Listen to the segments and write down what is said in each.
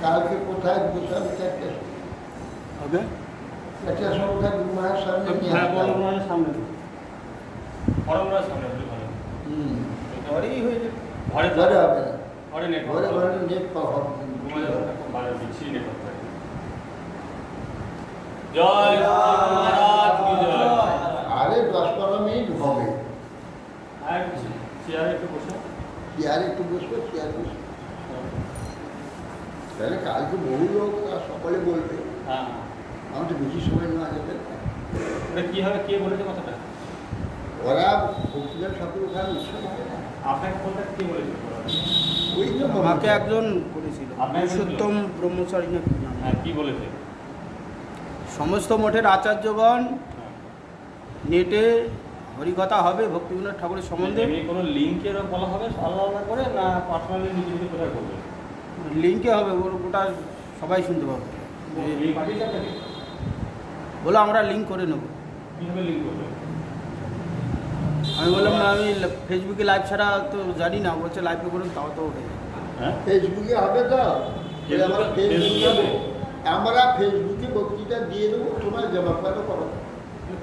কালকে কোথায় বসাবে হবে একটা সংখ্যা মায়ের সামনে নিয়ে বড় মায়ের সামনে বড় মায়ের সামনে ঘরেই হয়ে যাবে ঘরে ঘরে হবে না ঘরে নেট ঘরে ঘরে নেট পাওয়া হবে বাইরে বিছিয়ে নেট পাবে জয় মহারাজ কি জয় আরে 10-15 মিনিট হবে আর চেয়ারে একটু বসে চেয়ার বসে তাহলে কালকে বহু লোক সকলে বলবে হ্যাঁ আমার তো বেশি সময় না যাবে ওরা কী হবে কে বলেছে কথাটা ওরা ভক্তিলাল ঠাকুর ওখানে উৎসব হবে না আপনাকে কোনটা কে বলেছে ওই যে আমাকে একজন বলেছিল পুরুষোত্তম ব্রহ্মচারী না হ্যাঁ কী বলেছে সমস্ত মঠের আচার্যগণ নেটে হরিকথা হবে ভক্তিবিনোদ ঠাকুরের সম্বন্ধে কোনো লিঙ্কের বলা হবে আলাদা করে না পার্সোনালি নিজে নিজে কোথায় করবে লিঙ্কে হবে ওটা সবাই শুনতে পাবে বলো আমরা লিঙ্ক করে নেব কীভাবে লিঙ্ক করবে আমি বললাম না আমি ফেসবুকে লাইভ ছাড়া তো জানি না বলছে লাইভে করুন তাও তো ওঠে হ্যাঁ ফেসবুকে হবে তো আমরা ফেসবুকে বক্তৃতা দিয়ে দেবো তোমার জমা করো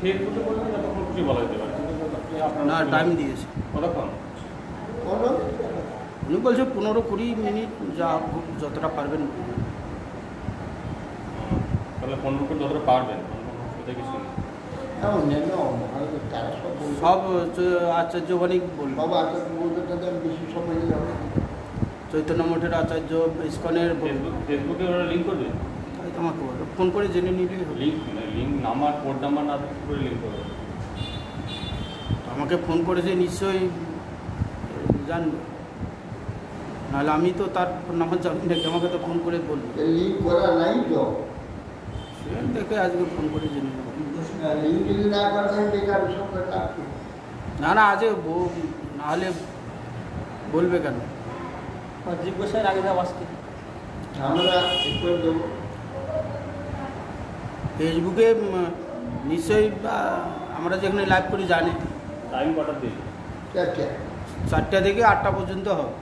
ফেসবুকে বলবেন যতক্ষণ খুশি বলা যেতে পারে না টাইম দিয়েছে কতক্ষণ উনি বলছে 15-20 মিনিট যা যতটা পারবেন তাহলে 15 যতটা পারবেন সব আচার্যবাণী বলবো সব আচার্য বলতে তাদের বেশি সময় যাবে চৈতন্য মঠের আচার্য ইস্কনের ফেসবুকে ওরা লিঙ্ক করবে আমাকে বলো ফোন করে জেনে নিলেই লিঙ্ক নাম্বার কোড নাম্বার না করে লিঙ্ক করবে আমাকে ফোন করেছে নিশ্চয়ই জানবে নাহলে আমি তো তার নাম্বার জানি না আমাকে তো ফোন করে বলবো লিঙ্ক করা নাই তো দেখে আজকে ফোন করে জেনে নেব না না আজকে নাহলে বলবে কেন জিজ্ঞাসার আগে আজকে আমরা দেবো ফেসবুকে নিশ্চয়ই আমরা যেখানে লাইভ করি জানি টাইম কটার দিন 4টা থেকে 8টা পর্যন্ত হবে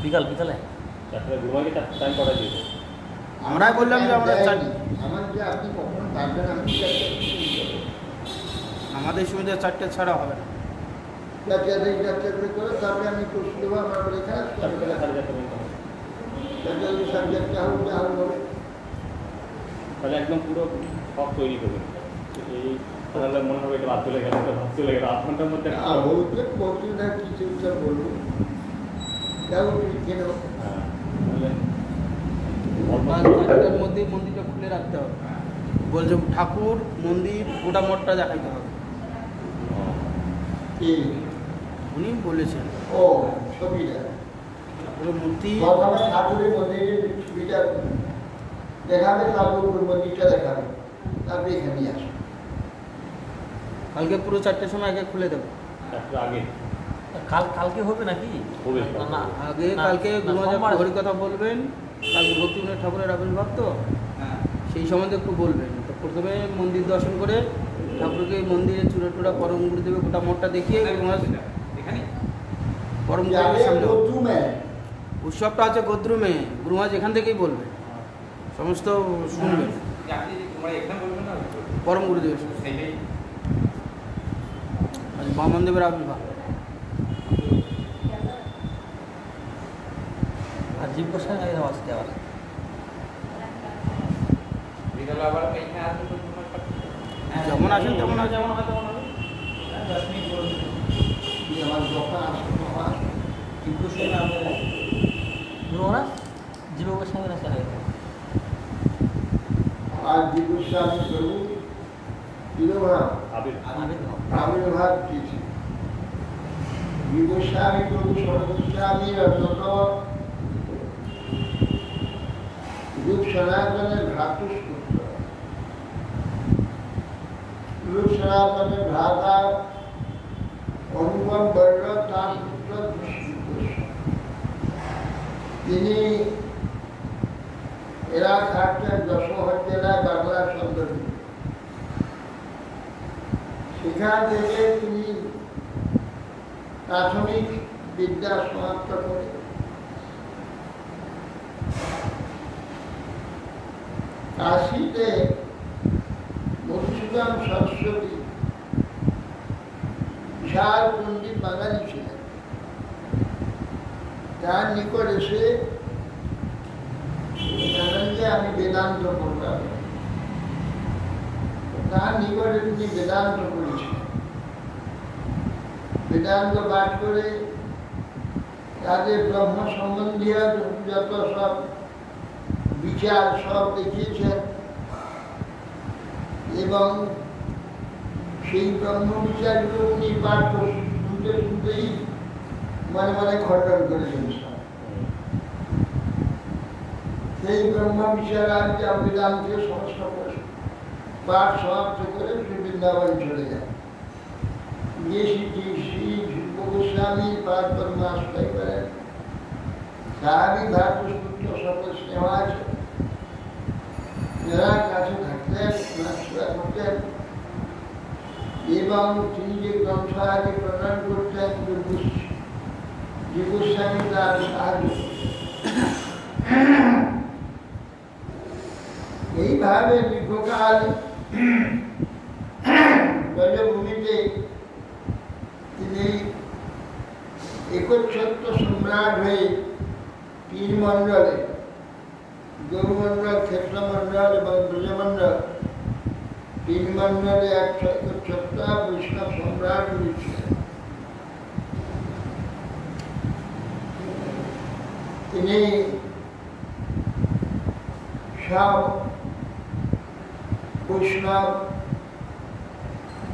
বিকালে 4টা ঘুমাকে টাইম কটা দিয়ে আমরাই বললাম যে আমরা আমাদের সুবিধা 4টে ছাড়া হবে না তারপরে আমি দেবো আমার তাহলে একদম পুরো সব তৈরি করবেন এই তাহলে মনে হবে এটা ভাত চলে গেল 8 ঘন্টার মধ্যে কিছু বলবো মধ্যে মন্দিরটা খুলে রাখতে হবে বলছে ঠাকুর মন্দির গোটা মঠটা দেখাইতে হবে উনি বলেছেন। ও ছবিটা তারপরে মূর্তি প্রথমে ঠাকুরের মন্দিরের ছবিটা দেখাবে, তারপর মন্দিরটা দেখাবে, তারপরে এখানে আসবে। কালকে পুরো 4টের সময় আগে খুলে দেবো। আগে কালকে হবে নাকি? হবে না আগে কালকে গুরুমাজার হরিকথা বলবেন, কালকে ভক্তিবিনোদ ঠাকুরের আবির্ভাব তো সেই সম্বন্ধে একটু বলবেন। তো প্রথমে মন্দির দর্শন করে ঠাকুরকে মন্দিরে চূড়া টুড়া পরম গুরুদেবে গোটা মঠটা দেখিয়ে গুরুমাজ পরম গুরুদেবের সামনে উৎসবটা আছে গোদ্রুমে, গুরুমাজ এখান থেকেই বলবে, সমস্ত শুনবেন পরম গুরুদেবের বামন দেবের আবির্ভাব। আর জীব গোস্বামী আসতে আবার যেমন আসেন তেমন আছে, যেমন হয় তেমন হবে। আমার যখন আসবে আমার জীব গোস্বামী আমাদের গুরুমহারাজ জীব গোস্বামীর আসতে হয়। আর বিভূস্বামী প্রভু তিরোভাব আবির্ভাব দিয়েছে। বিভূস্বামী প্রভু সর্বস্বামী অন্তত রূপ সনাতনের ভ্রাতুষ্পুত্র, রূপ সনাতনের ভ্রাতা অনুপম বর্ণ তার পুত্র তিনি এরা থাকতেন যশোহর জেলায় বাংলা সন্দর্ভে। সেখান থেকে তিনি প্রাথমিক বিদ্যা সমাপ্ত করে কাশীতে মধুসূদন সরস্বতী বিশাল পণ্ডিত বাঙালি ছিলেন, তার নিকট এসে জানেন যে আমি বেদান্ত পড়লাম। তার নিকটে তিনি বেদান্ত পড়েছিলেন। বেদান্ত পাঠ করে তাদের ব্রহ্ম সম্বন্ধীয় যত সব বিচার সব দেখিয়েছেন এবং সেই ব্রহ্ম বিচারগুলো উনি পাঠ শুনতে শুনতেই মনে মনে খণ্ডন করেছেন। সেই ব্রহ্ম বিচার আজকে বেদান্তে সমস্ত পাঠ সমাপ্ত করে বৃন্দাবন চলে যায়। গিয়ে শ্রী যুব গোস্বামী পাঠ কর্ম আশ্রয় করেন। সাহাবি ভারতপুত্র সকল স্নেহ আছে, যারা কাছে থাকতেন সেবা করতেন এবং তিনি যে গ্রন্থ আগে প্রদান করতেন যে গোস্বামী তার সাহায্য। এইভাবে দীর্ঘকাল ব্রজভূমিতে তিনি একচ্ছত্র সম্রাট হয়ে 3 মণ্ডলে গৌরমণ্ডল, ক্ষেত্রমণ্ডল এবং ব্রজমণ্ডল 3 মণ্ডলে একচ্ছত্র বৈষ্ণব সম্রাট হয়েছিলেন। তিনি সব বৈষ্ণব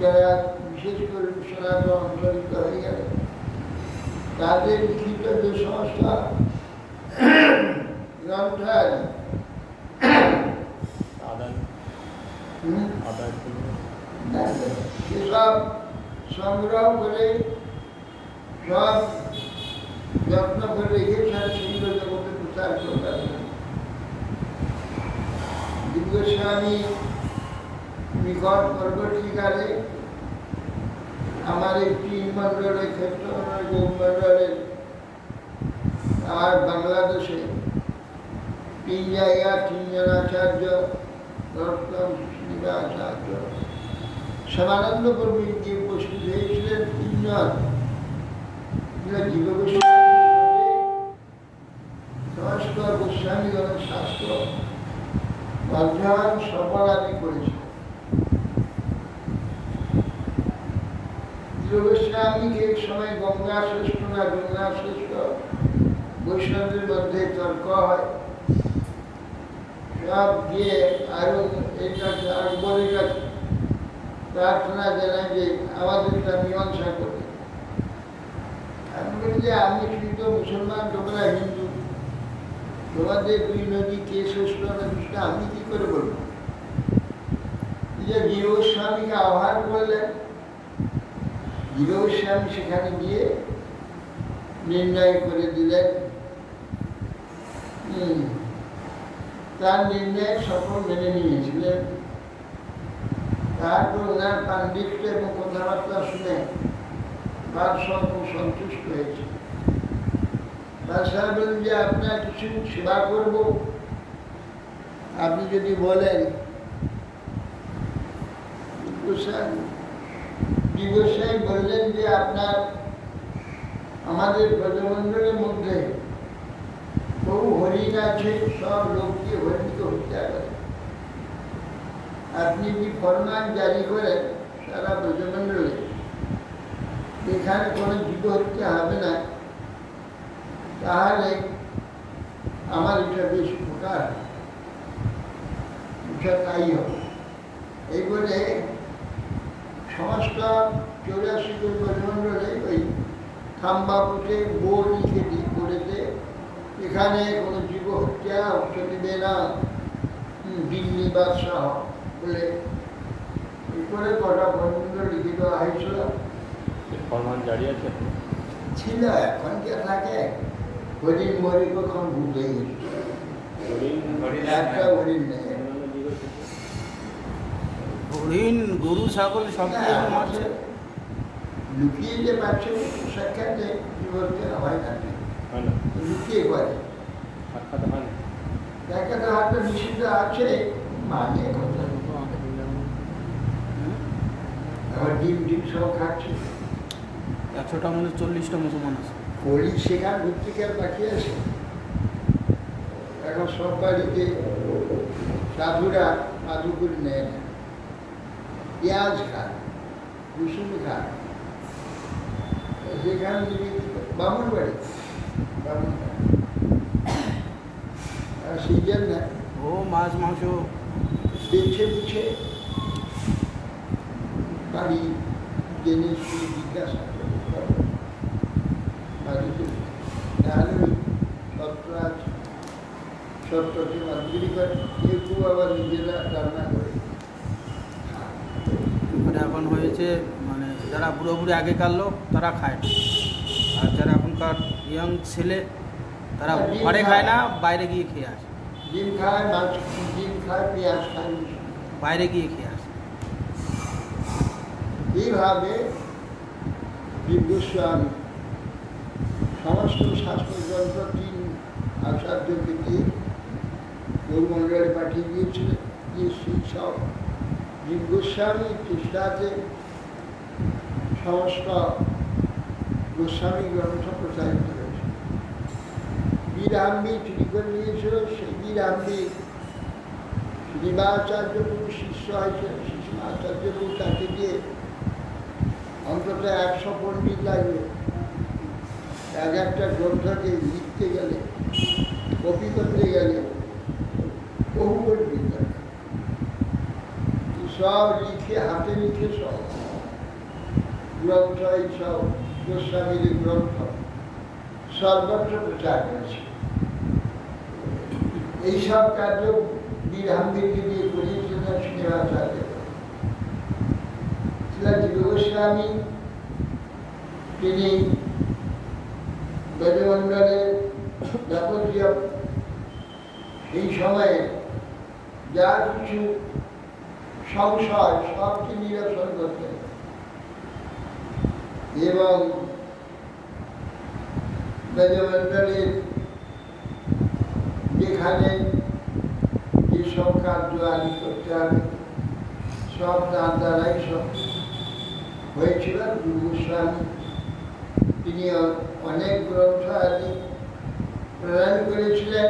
যারা বিশেষ করে সনাতন অন্তরিত হয়ে গেল তাদের লিখিত যে সমস্ত গ্রন্থ সেসব সংগ্রহ করে সব যত্ন করে রেখেছেন, সেগুলো জগতে প্রচার করবেন। গোস্বামী নিকট পরবর্তীকালে আমার এই 3 মণ্ডলের ক্ষেত্র গৌরমণ্ডলের আর বাংলাদেশে 3 জায়গা 3 জন আচার্য, রত্নম আচার্য, শ্যামানন্দ কর্মী গিয়ে উপস্থিত হয়েছিলেন 3 জন। জীব গোস্বামী সমস্ত গোস্বামীগণের শাস্ত্র অধ্যয়ন সফলামি করেছে। গোস্বামীকে এক সময় গঙ্গা শ্রেষ্ঠ না গঙ্গা শ্রেষ্ঠ বৈষ্ণবদের মধ্যে তর্ক হয়। সব গিয়ে আরো আকবরের কাছে প্রার্থনা জানায় যে আমাদের তা মীমাংসা করে। বলি যে আমি শুধু মুসলমান, তোমরা হিন্দু, তোমাদের দুই নদী কে শ্রেষ্ঠ না কৃষ্ণ আমি কি করে বলবো? যে গৃহস্বামীকে আহ্বান করলেন, গৃহস্বামী সেখানে গিয়ে নির্ণয় করে দিলেন। তার নির্ণয় সকল মেনে নিয়েছিলেন। তারপর ওনার পাণ্ডিত্য এবং কথাবার্তা শুনে বাদশাহ খুব সন্তুষ্ট হয়েছে। বাদশাহ বলেন যে আপনার কিছু সেবা করব, আপনি যদি বলেন। গোসাই বললেন যে আপনার আমাদের ব্রজমণ্ডলের মধ্যে বহু হরিণ আছে, সব লোককে হরিণকে হত্যা করে। আপনি কি ফরমান জারি করেন সারা ব্রজমণ্ডলে এখানে কোনো জীব হত্যা হবে না, তাহলে আমার এটা বেশ উপকার, এটা তাই হবে। এই বলে সমস্ত 84 ব্রজমণ্ডলে ওই খাম্বাপুতে বোর্ড লিখে দিই করেছে, এখানে কোনো জীব হত্যা চলিবে না, দিল্লি বাদশাহ বলে এরপরে কটা বন্ধ লিখে দেওয়া হয়েছিল। ফরমান জারি আছে ছিল, এখন কে থাকে? হরিণ মরি কখন ভুলে গেছে, একটা হরিণ নেই। হরিণ, গরু, ছাগল সব মারছে। লুকিয়ে যে পাচ্ছে সাক্ষাৎ জীবনকে হয় না, লুকিয়ে করে সাক্ষাৎ হয় না। দেখা তো হাতে নিষিদ্ধ আছে, মানে কথা আবার ডিম ডিম সব খাচ্ছে। 100টার মধ্যে 40টা মুসলমান আছে। কলি শেখার ভর্তিকার বাকি আছে। এখন সব বাড়িতে সাধুরা মাধু করে নেয় না, পেঁয়াজ খায়, রসুন খায়। সেখানে বামুন বাড়ি, বামুন সেই জন্য ও মাছ মাংস বেছে বুঝে বাড়ি জেনে শুনে জিজ্ঞাসা করে বাড়িতে, তাহলে সত্যকে মাধুরী করে, কেউ কেউ আবার নিজেরা রান্না করে। মানে এখন হয়েছে মানে যারা বুড়ো বুড়ি আগেকার লোক তারা খায় না, আর যারা এখনকার ইয়াং ছেলে তারা ঘরে খায় না, বাইরে গিয়ে খেয়ে আসে। ডিম খায়, মাছ, ডিম খায়, পেঁয়াজ খায়, বাইরে গিয়ে খেয়ে আসে। এইভাবে গোস্বামী সমস্ত শাস্ত্রগ্রন্থ 3 আচার্যকে দিয়ে গৌরমণ্ডলে পাঠিয়ে দিয়েছিলেন। যে সেই সব গোস্বামী চেষ্টাতে সমস্ত গোস্বামী গ্রন্থ প্রচারিত হয়েছে। বীরাম্বী চুরি করে নিয়েছিল, সেই বীরাম্বী শ্রীবাচার্যপুর শিষ্য হয়েছে। শ্রীবাচার্যপুর তাকে দিয়ে অন্তত 100 পণ্ডিত লাগবে এক একটা গ্রন্থকে লিখতে গেলে, কপি করতে গেলে বহু পণ্ডিত লাগে। সব লিখে, হাতে লিখে সব গ্রন্থ, এইসব গোস্বামীর গ্রন্থ সর্বত্র প্রচার করেছে। এইসব কার্য বীরাম্বীকে দিয়ে করিয়েছিলেন শ্রীনিবাসাচার্য। গোস্বামী তিনি ব্রজমণ্ডলের যাবতীয় এই সময়ে যা কিছু সংশয় সবকে নিরসন করতেন এবং ব্রজমণ্ডলের যেখানে যেসব কার্য আদি করতে হবে সব তার দ্বারাই সব হয়েছিল। গোস্বামী তিনি অনেক গ্রন্থ আদি প্রদান করেছিলেন।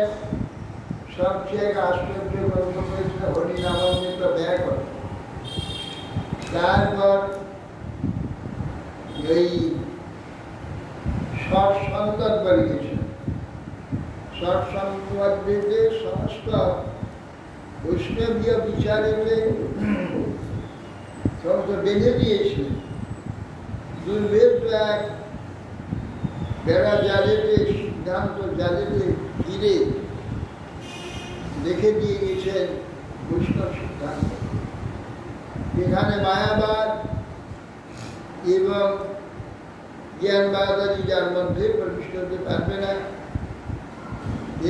সবচেয়ে আশ্চর্য গ্রন্থ করেছিল হরিনামামৃত ব্যাকরণ। তারপর এই সৎসঙ্গত লিখেছিলেন। সৎসঙ্গতে সমস্ত বৈষ্ণবীয় বিচারেতে সমস্ত বেঁধে দিয়েছিলেন। দুর্ভেদ এক বেড়া জালেতে সিদ্ধান্ত জালেতে ঘিরে রেখে দিয়ে গেছেন বৈষ্ণব সিদ্ধান্ত, যেখানে মায়াবাদ এবং জ্ঞানবাদারি যার মধ্যে প্রবিষ্ট হতে পারবে না,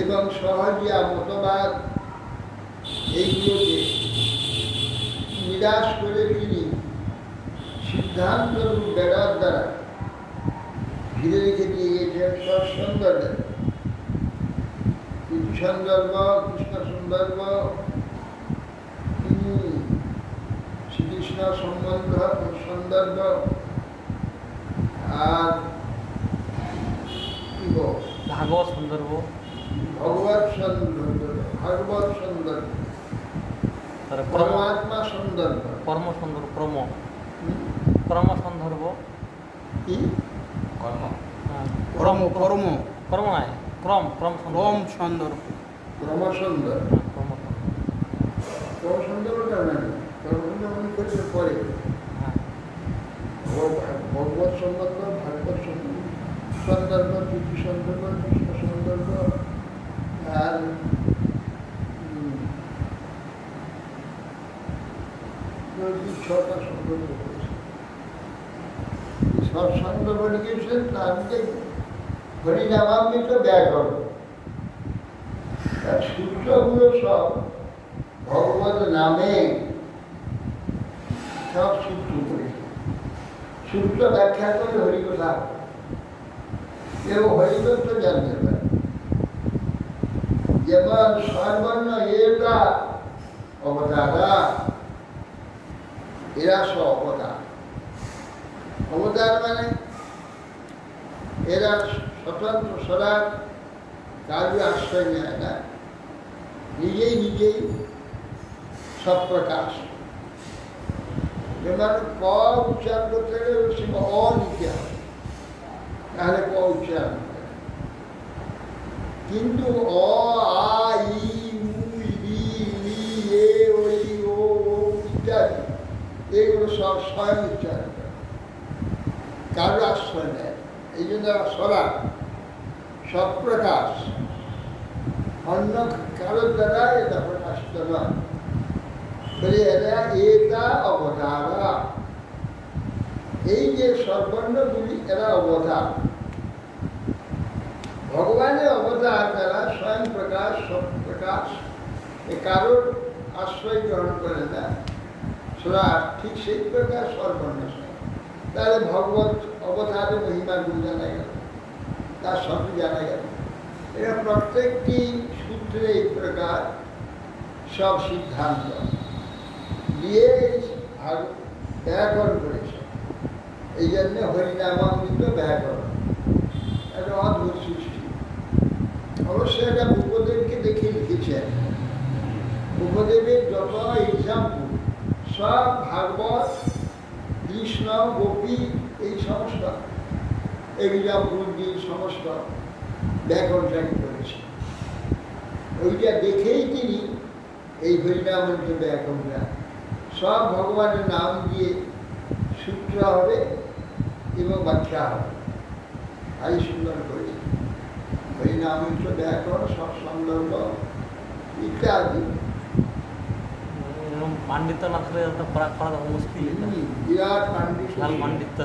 এবং সহজিয়া মতবাদ এইগুলোকে নিরাশ করে তিনি সিদ্ধান্ত বেড়ার দ্বারা ঘিরে রেখে দিয়ে গেছেন সন্দর্ভ, সন্দর্ভ, কৃষ্ণ সন্দর্ভ, শ্রীকৃষ্ণ সম্বন্ধ সন্দর্ভ, আর ভাগবত সন্দর্ভ, ভগবত সন্দর্ভ, ভাগবত সন্দর্ভ, পরমাত্মা সন্দর্ভ, কর্ম সন্দর্ভ, কর্ম সন্দর্ভ, কি কর্ম কর্ম কর্ম কর্ম নয়, ক্রম ক্রম সন্দর্ভ, ক্রম সন্দর্ভ, ক্রম ক্রম সন্দর্ভ কেন ক্রম সন্দর্ভ করতে পরে ভগবত সন্দর্ভ, ভাগবত সন্দর্ভ, কৃষ্ণ সন্দর্ভ, কৃষ্ণ সন্দর্ভ, আর ছটা সন্দর্ভ করেছে। সব সন্দর্ভ লিখেছেন তার মধ্যে হরিনামামৃত ব্যাকরণ, তার সূত্রগুলো সব ভগবত নামে সব সূত্র করেছে। সূত্র ব্যাখ্যা করে হরিকথা, কেউ হরিতত্ত্ব জানতে পারে। যেমন সর্বর্ণ এরা অবতারা, এরা সব অবতার। অবতার মানে এরা স্বতন্ত্র সদা কাজে আশ্রয় নেয় না, নিজেই নিজেই সব প্রকাশ। যেমন ক উচ্চারণ করতে গেলে সেটা অ নিতে হবে, তাহলে ক উচ্চারণ করে। কিন্তু অ, আ, ই, উ, ই, ই, এ, ওই, ও ইত্যাদি এগুলো সব স্বয়ং উচ্চারণ করে, কারো আশ্রয় নেয়। এই জন্য সরা সব প্রকাশ, অন্য কারোর দ্বারা এটা প্রকাশিত নয়। বলে এরা এটা অবতারা, এই যে সর্বর্ণগুলি এরা অবতার। ভগবানের অবতার যারা স্বয়ং প্রকাশ, সব প্রকাশ, কারোর আশ্রয় গ্রহণ করে না, সেটা ঠিক সেই প্রকার সর্বর্ণ। তাহলে ভগবত অবতারের মহিমাগুলো জানা গেল, তার সবই জানা গেল। এরা প্রত্যেকটি সূত্রে এই প্রকার সব সিদ্ধান্ত দিয়ে ব্যাকরণ করেছে। এই জন্য হরিনামামৃত ব্যাকরণ একটা অদ্ভুত সৃষ্টি। অবশ্যই এটা বুদ্ধদেবকে দেখে লিখেছেন। বুদ্ধদেবের যত এক্সাম্পল সব ভাগবত, কৃষ্ণ, গোপী, এই সমস্ত এক্সাম্পল দিয়ে সমস্ত ব্যাকরণটাকে করেছে। ওইটা দেখেই তিনি এই হরিনামৃত ব্যাকরণটা সব ভগবানের নাম দিয়ে সূত্র হবে এবং ব্যাখ্যা হবে, তাই সুন্দর করেছে। হরিনামৃত ব্যাকরণ, সব সন্দর্ভ ইত্যাদি। পাণ্ডিত্য না থাকলে করা মুশকিল, বিরাট পাণ্ডিত্য পাণ্ডিত্য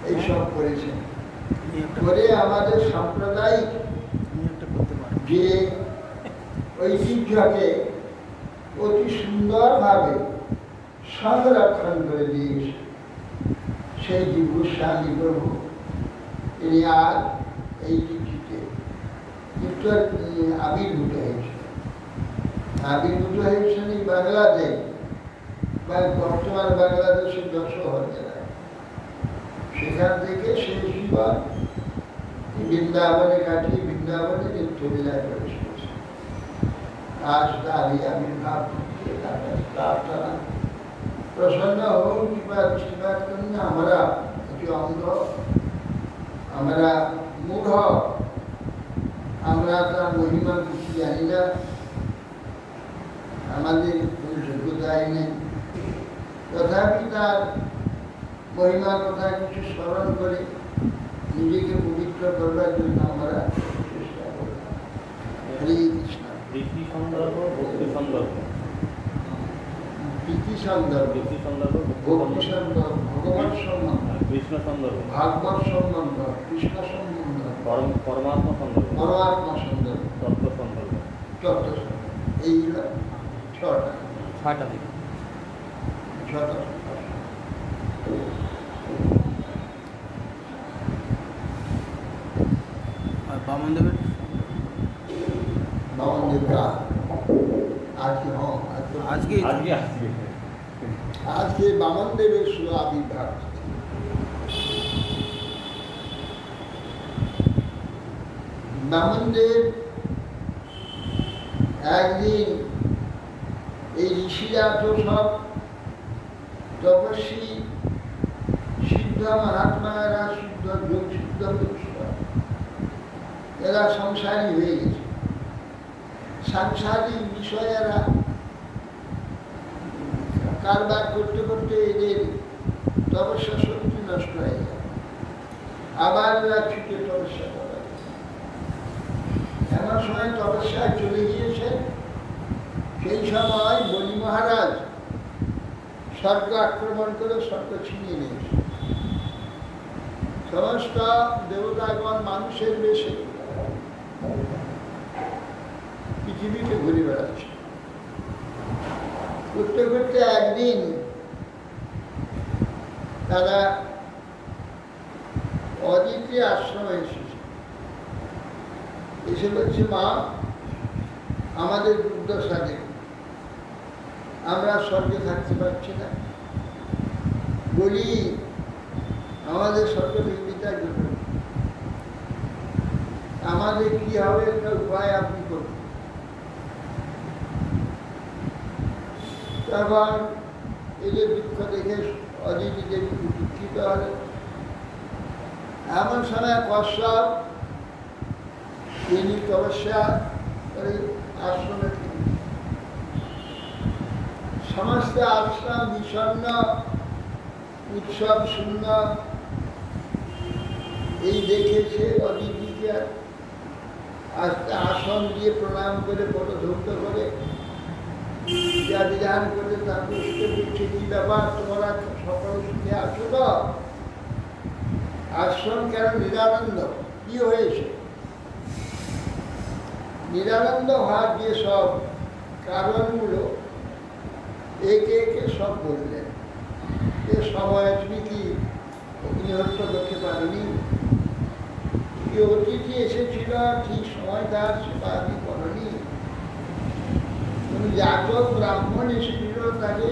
এইসব করেছেন। করে আমাদের সাম্প্রদায়িক যে ঐতিহ্যকে অতি সুন্দরভাবে সংরক্ষণ করে দিয়েছে সেই গোস্বামী প্রভু। তিনি আজ এই তিথিতে আবির্ভূত হয়েছে। আবির্ভূত হয়েছেন এই বাংলাদেশ বা বর্তমান বাংলাদেশের যশোহর জেলায়। সেখান থেকে সেই জীবন বৃন্দাবনে কাটিয়ে বৃন্দাবনে নিত্যলীলায় প্রবেশ করেছে। আজ তারই আবির্ভাব প্রার্থনা প্রসন্ন হোক, কিংবা দৃষ্টিপাত করি না। আমরা অতি অন্ধ, আমরা মূঢ়, আমরা তার মহিমা কিছু জানি না, আমাদের কোনো যোগ্যতাই নেই। তথাপি তার মহিমার কথা কিছু স্মরণ করে নিজেকে পবিত্র করবার জন্য আমরা চেষ্টা করি। হরে কৃষ্ণ। রীতি সন্দর্ভ, ভক্তি সন্দর্ভ। প্রীতি সন্দর্ভ, রীতি সন্দর্ভ, ভক্তি সন্দর্ভ, ভগবান সম্বন্ধ, কৃষ্ণ সন্দর্ভ, ভাগবত সম্বন্ধ, কৃষ্ণ সম্বন্ধ, পরমাত্মা সন্দর্ভ, পরমাত্মা সন্দর্ভ, তত্ত্ব সন্দর্ভ। তত্ত্ব সন্দর্ভ। এইগুলো ছটা। 6টা দিন। ছটা। আর বামনদেবের বামনদেবরা আজকে আজকে আজকে বামনদেবের শুভ আবির্ভাব। বামনদেব একদিন এই ঋষিরা তো সব তপস্বী, সিদ্ধ মহাত্মারা, শুদ্ধ যোগ সিদ্ধ পুরুষ, এরা সংসারী হয়ে গেছে। সাংসারিক বিষয়েরা কারবার করতে করতে এদের তপস্যা শক্তি নষ্ট হয়ে যায়। আবার এরা ছুটে তপস্যা করে। এমন সময় তপস্যায় চলে গিয়েছে, সেই সময় বলি মহারাজ স্বর্গ আক্রমণ করে স্বর্গ ছিনিয়ে নিয়েছে। সমস্ত দেবতাগণ মানুষের বেশে পৃথিবীতে ঘুরে বেড়াচ্ছে। করতে করতে একদিন তারা অদিতি আশ্রমে এসেছে। এসে বলছে, মা আমাদের দুর্দশা দেখুন, আমরা স্বর্গে থাকতে পারছি না। বলি আমাদের স্বর্গ নির্মিতা করুন, আমাদের কি হবে একটা উপায় আপনি করুন। তখন এদের দুঃখ দেখে অদিতি দেবী দুঃখিত হলে। এমন সময় কশ্যপ তিনি তপস্যা করে আশ্রমে সমস্ত আশ্রম বিষণ্ণ, উৎসব শূন্য। এই দেখেছে অদিতিকে আসন দিয়ে প্রণাম করে পদধৌত করে যা বিধান করে তার প্রশ্ন করছে, কি ব্যাপার তোমরা সকল সুখে আছো তো? আশ্রম কেন নিরানন্দ, কি হয়েছে? নিরানন্দ হওয়ার যে সব কারণগুলো একে একে সব বললেন। এ সময় তুমি কি অগ্নিহত্য করতে পারোনি? কি অতিথি এসেছিল ঠিক সময় তার সেবা আদি করনি? যাজক ব্রাহ্মণ এসেছিল, তাকে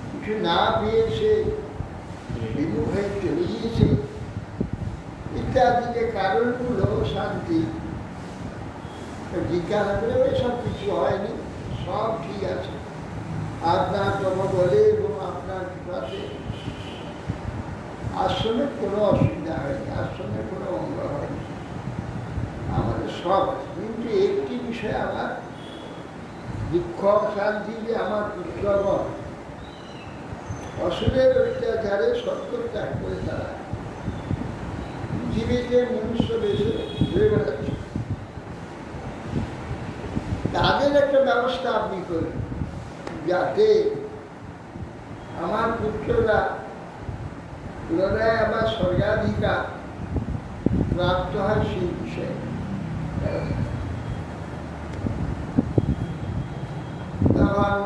কিছু না পেয়ে সে বিমুখ হয়ে চলে গিয়েছে। ইত্যাদি যে কারণগুলো শান্তি জিজ্ঞাসা করে, ওই সব কিছু হয়নি, সব ঠিক আছে। আপনার বলে এবং আপনার কৃপাতে আশ্রমের কোনো অসুবিধা হয়নি, আশ্রমের কোনো অঙ্গ হয়নি, আমাদের সব আছে। কিন্তু একটি বিষয় আমার দুঃখ শান্তি, যে আমার পুত্রগণ অসুরের অত্যাচারে স্বর্গ ত্যাগ করে তারা পৃথিবীতে মনুষ্য বেশে ঘুরে বেড়াচ্ছে। তাদের একটা ব্যবস্থা আপনি করেন, যাতে আমার পুত্ররা পুনরায় আবার স্বর্গাধিকার প্রাপ্ত হয় সেই বিষয়ে। তখন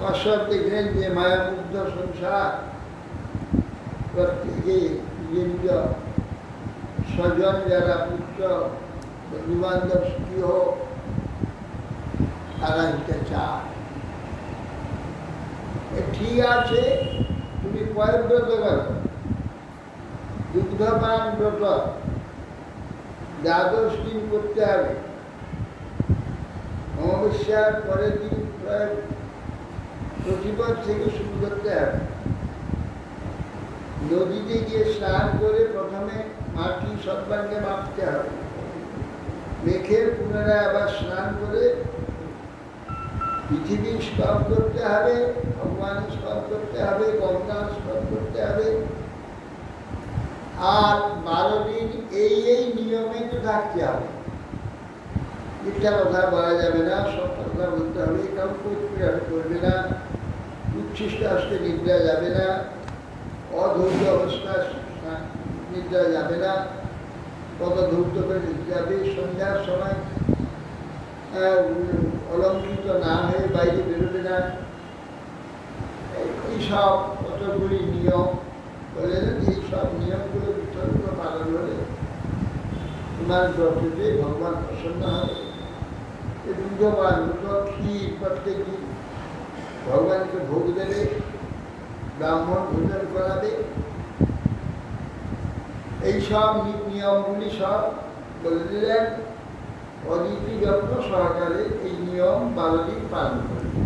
কশ্যপ দেখলেন যে মায়ামুগ্ধ সংসার, প্রত্যেকে নিজ স্বজন যারা পুত্র বন্ধুবান্ধব সুখী হোক, তারা এটা চায়। ঠিক আছে, তুমি পয়ব্রত করো, দুগ্ধপান ব্রত দ্বাদশ দিন করতে হবে। অমাবস্যার পরের দিন প্রতিপদ থেকে শুরু করতে হবে। নদীতে গিয়ে স্নান করে প্রথমে মাটি সর্বাঙ্গে মাপতে হবে, মেখে পুনরায় আবার স্নান করে পৃথিবী স্তব করতে হবে, ভগবান স্তব করতে হবে, গঙ্গা স্তব করতে হবে। আর 12 দিন এই নিয়মে তো থাকতে হবে। মিথ্যা কথা বলা যাবে না, সত্য কথা বলতে হবে, কাউকে করবে না, উচ্ছিষ্ট আসতে নিদ্রা যাবে না, অধৈর্য অবস্থা নিদ্রা যাবে না, কত ধৈর্য করে নিতে যাবে, সন্ধ্যার সময় অলঙ্কৃত না হয়ে বাইরে বেরোবে না। এইসব কতগুলি নিয়ম বলে, এইসব নিয়মগুলো বিতর্ক পালন হলে তোমার ব্রততে ভগবান প্রসন্ন হবে। দুর্গবান ক্ষীর প্রত্যেক দিন ভগবানকে ভোগ দেবে, ব্রাহ্মণ ভোজন করাবে। এইসব নিয়মগুলি সব বলে দিলেন। অদিতি যত্ন সহকারে এই নিয়ম 12 দিন পালন করবে।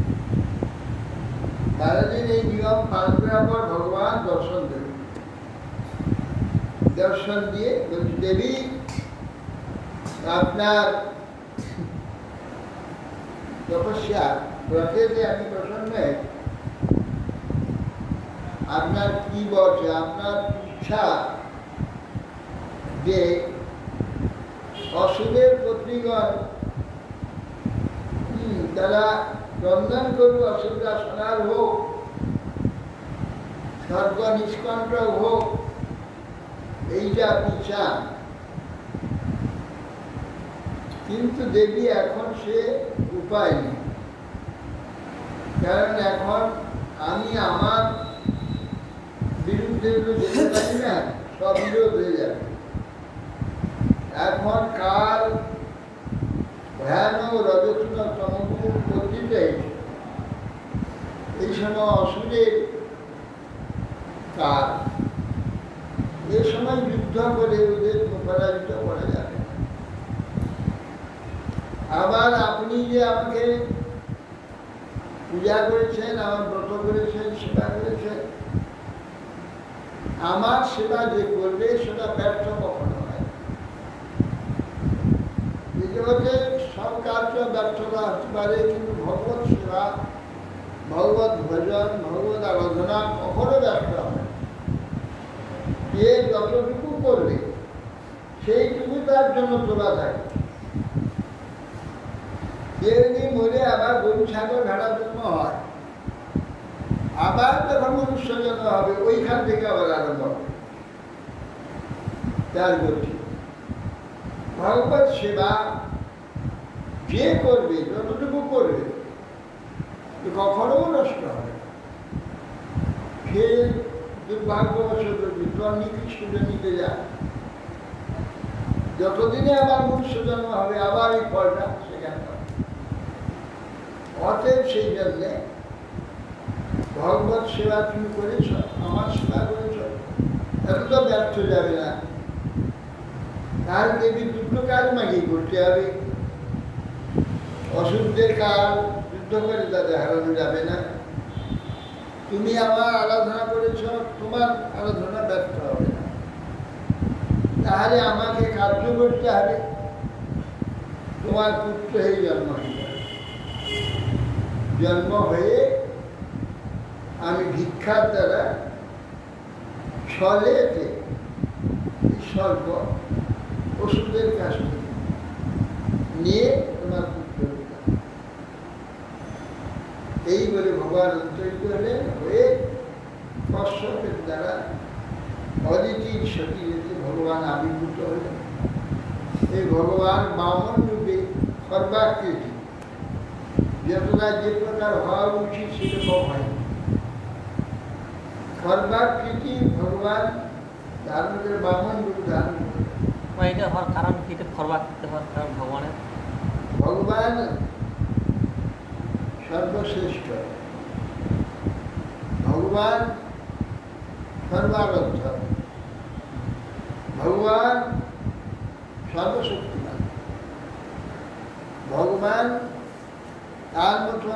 12 দিন এই নিয়ম পালন করার পর ভগবান দর্শন দেবে। দর্শন দিয়ে বলছি, দেবী আপনার তপস্যা ব্রতে যে আমি প্রসন্ন, আপনার কি বলছে, আপনার ইচ্ছা যে অসুরের পত্নীগণ তারা রন্ধন করুক, অসুররা সোনার হোক, স্বর্গ নিষ্কণ্টক হোক, এইটা আপনি চান। কিন্তু দেবী এখন সে উপায় নেই, কারণ এখন আমি আমার বিরুদ্ধে যেতে পারি না, সব বিরোধ হয়ে যাবে। এখন কাল ভয়ানক রজস্বল তমগুণ পদ্ধতিতে এই সময় অসুরের কাল, এ সময় যুদ্ধ করে ওদের পরাজিত করা যাবে। আবার আপনি যে আমাকে পূজা করেছেন, আমার ব্রত করেছেন, সেবা করেছেন, আমার সেবা যে করবে সেটা ব্যর্থ কখনো হয়। এই জগতে সব কার্য ব্যর্থতা হতে পারে, কিন্তু ভগবত সেবা, ভগবত ভজন, ভগবত আরাধনা কখনো ব্যর্থ হয়। যে যতটুকু করবে সেইটুকু তার জন্য তোলা থাকে। যে যদি মরে আবার গরু ছাগল ভেড়ার জন্ম হয়, আবার যখন মনুষ্য জন্ম হবে, ওইখান থেকে আবার আরম্ভ হবে তার গতি। ভগবত সেবা যে করবে, যতটুকু করবে, কখনো নষ্ট হবে। সে দুর্ভাগ্যবশত নিকৃষ্ট নিতে যায়, যতদিনে আবার মনুষ্য জন্ম হবে আবার এই ফলটা সেখানে পাবে। অতএব সেই জন্যে ভগবত সেবা তুমি করেছ, আমার সেবা করেছ, এত তো ব্যর্থ যাবে না। তার দেবী দুটো কাজ মাগিয়ে করতে হবে। অসুরদের কাল যুদ্ধ করে তাদের হারানো যাবে না। তুমি আমার আরাধনা করেছ, তোমার আরাধনা ব্যর্থ হবে না। তাহলে আমাকে কার্য করতে হবে, তোমার পুত্র হয়ে জন্ম হয়ে যাবে। জন্ম হয়ে আমি ভিক্ষার দ্বারা ছলেতে স্বল্প ওষুধের কাছ থেকে নিয়ে তোমার পুত্র দিলাম। এই বলে ভগবান অন্তরিত হলেন, হয়ে কশ্যপের দ্বারা অদিতির শরীরে ভগবান আবির্ভূত হলেন। এই ভগবান বামন রূপে সর্বাকৃতি, যতটা যে প্রকার হওয়া উচিত সেরকম হয়। সর্বাকৃতি ভগবান ধারণ করে, বামন রূপ ধারণ করে। এটা হওয়ার কারণ কি? এটা সর্বাকৃতি হওয়ার কারণ ভগবানের, ভগবান সর্বশ্রেষ্ঠ, ভগবান সর্বারাধ্য, ভগবান সর্বশক্তিমান। ভগবান তার মতো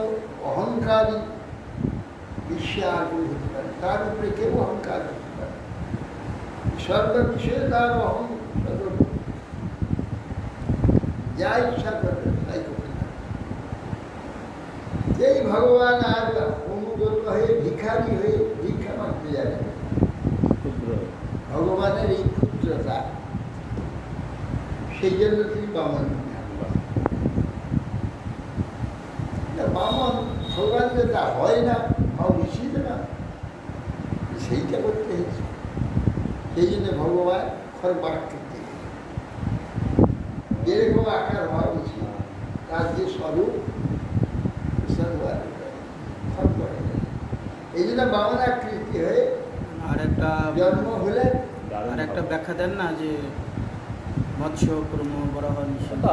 অহংকারী বিশ্বে আর কেউ হতে পারে, তার উপরে কেউ অহংকার হতে পারে। সর্ববিষয়ে তার যা ইচ্ছা করবে তাই করতে পারে। এই ভগবান আর অনুগত হয়ে ভিখারি হয়ে ভিক্ষা মাগতে যাবে। ভগবানের এই সেই জন্য তিনি বামন। বামন ভগবান যেটা হয় না ঋষিতে না, সেইটা করতে হয়েছে। সেই জন্য ভগবান খড়বাকৃতি যেরকম আকার হওয়া উচিত, তার যে স্বরূপ এই জন্য বামন আকৃতি হয়ে আর একটা জন্ম হলে আর একটা ব্যাখ্যা দেন না যে মৎস্য কর্ম বরাহ সেটা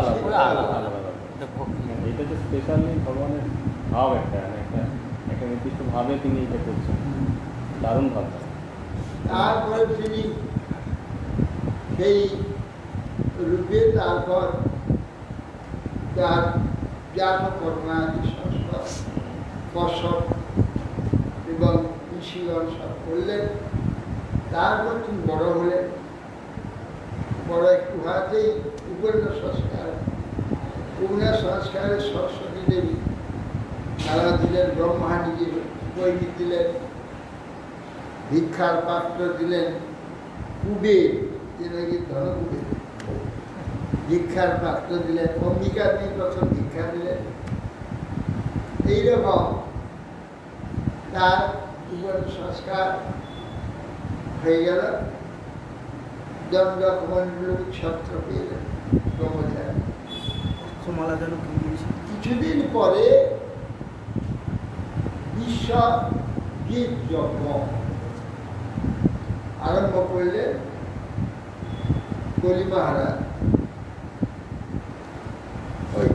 আলাদা। এটা যে স্পেশালি ভগবানের ভাব একটা একটা নির্দিষ্ট ভাবে তিনি এটা করছেন, দারুণ ভাব। তারপরে তিনি সেই রূপে তারপর তার জ্ঞান কর্মাদি সংস্কার কসব এবং ঋষিগণ সব করলেন। তারপর তিনি বড় হলেন, বড় একটু হাতেই উপন্য সংস্কার, উপন্য সংস্কারে সরস্বতী দেবী তারা দিলেন, ব্রহ্মা নিজে বৈদি দিলেন, ভিক্ষার পাত্র দিলেন, কুবের যেটাকে ধনকুবের ভিক্ষার পাত্র দিলেন, অম্বিকা দিয়ে প্রথম ভিক্ষা দিলেন। এইরকম তার জীবন সংস্কার হয়ে গেল। দণ্ডকমণ্ডল ছত্র পেলেন ব্রহ্মচারী। মালা যেন কিছুদিন পরে বিশ্বজিৎ যজ্ঞ আরম্ভ করলেন বলি মহারাজ। ওই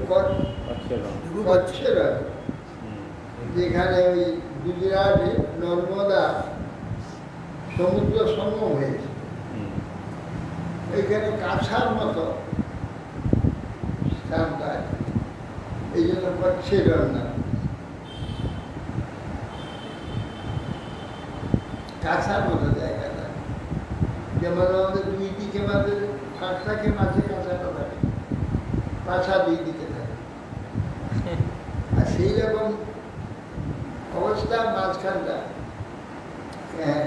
কচ্ছের যেখানে ওই গুজরাটে নর্মদা সমুদ্র সঙ্গম হয়েছে, ওইখানে কাছার মতো স্থানটা, এই জন্য কচ্ছের নাম। কাছার মতো জায়গাটা, যেমন আমাদের দুই দিকে আমাদের ফাঁক থাকে, মাঝে কাছাটা থাকে, কাছা দুই দিকে থাকে, আর সেই রকম অবস্থা মাঝখানটা। হ্যাঁ,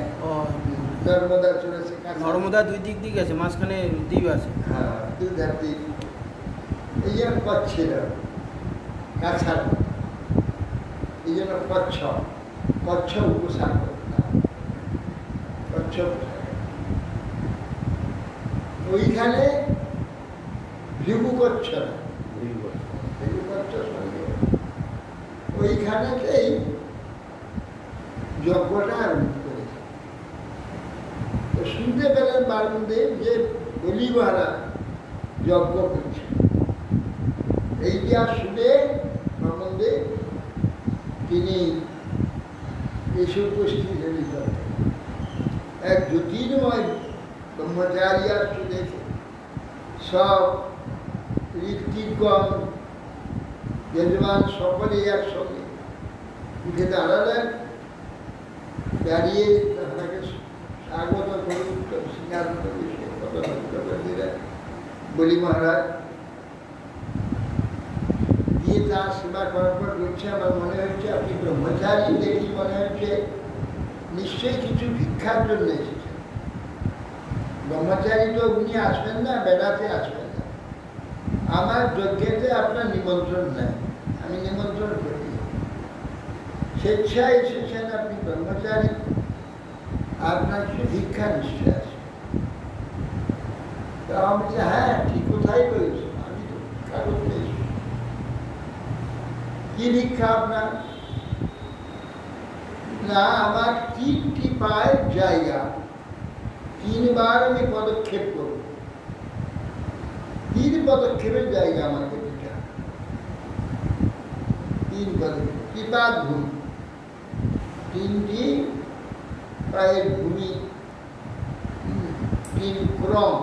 নর্মদা চলেছে, নর্মদা দুই দিক দিক আছে, মাঝখানে দ্বীপ আছে। হ্যাঁ, দুই ধার দ্বীপ। এই জন্য কচ্ছের কাছার, এই জন্য কচ্ছ উপসার করতাম, কচ্ছ ওইখানে ভৃগু কচ্ছ না, ভৃগু কচ্ছ সঙ্গে ওইখানেতেই যজ্ঞটা আরম্ভ করেছে। তো শুনতে পেলেন বামদেব যে বলি মহারাজ যজ্ঞ করছে। এইটা শুনে বামদেব তিনি এসে উপস্থিত হলেন। এক জ্যোতির্ময় ব্রহ্মচারী আসছে দেখে, সব ঋত্বিকগণ যজমান সকলেই একসঙ্গে উঠে দাঁড়ালেন, দাঁড়িয়ে তাকে স্বাগত করুন, সিংহাসন করে দিলেন বলি মহারাজ। দিয়ে তার সেবা করার পর বলছে, আমার মনে হচ্ছে আপনি ব্রহ্মচারী দেখি মনে হচ্ছে, নিশ্চয়ই কিছু ভিক্ষার জন্য এসেছেন। ব্রহ্মচারী তো উনি আসবেন না, বেড়াতে আসবেন না। আমার যজ্ঞেতে আপনার নিমন্ত্রণ নেই, আমি নিমন্ত্রণ করি, স্বেচ্ছায় এসেছেন আপনি ব্রহ্মচারী, আপনার কিছু ভিক্ষা নিশ্চয় আছে। তা আমি বলছি, হ্যাঁ ঠিক, কোথায় রয়েছে, আমি তো ভিক্ষা করতে এসেছি। কি ভিক্ষা আপনার? না, আমার 3টি পায়ের জায়গা, 3বার আমি পদক্ষেপ করব, 3 পদক্ষেপের জায়গা আমাকে দিতে হবে। 3 পদক্ষেপ, কৃপার ভূমি, 3টি পায়ের ভূমি, 3 ক্রম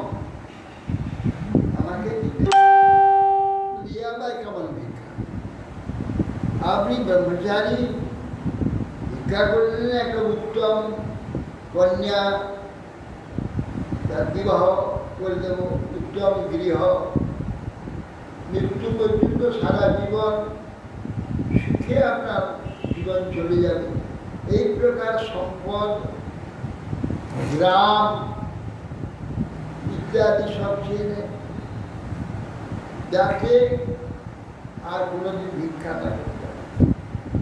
আমাকে দিতে হবে। কেমন ভিক্ষা? আপনি ব্রহ্মচারী, ভিক্ষা করলেন একটা উত্তম কন্যা, তার বিবাহ করে দেব, উত্তম গৃহ, মৃত্যু পর্যন্ত সারা জীবন সুখে আপনার জীবন চলে যাবে, এই প্রকার সম্পদ, গ্রাম ইত্যাদি সব চেয়ে যাতে আর কোনোদিন ভিক্ষা না করতে হয়।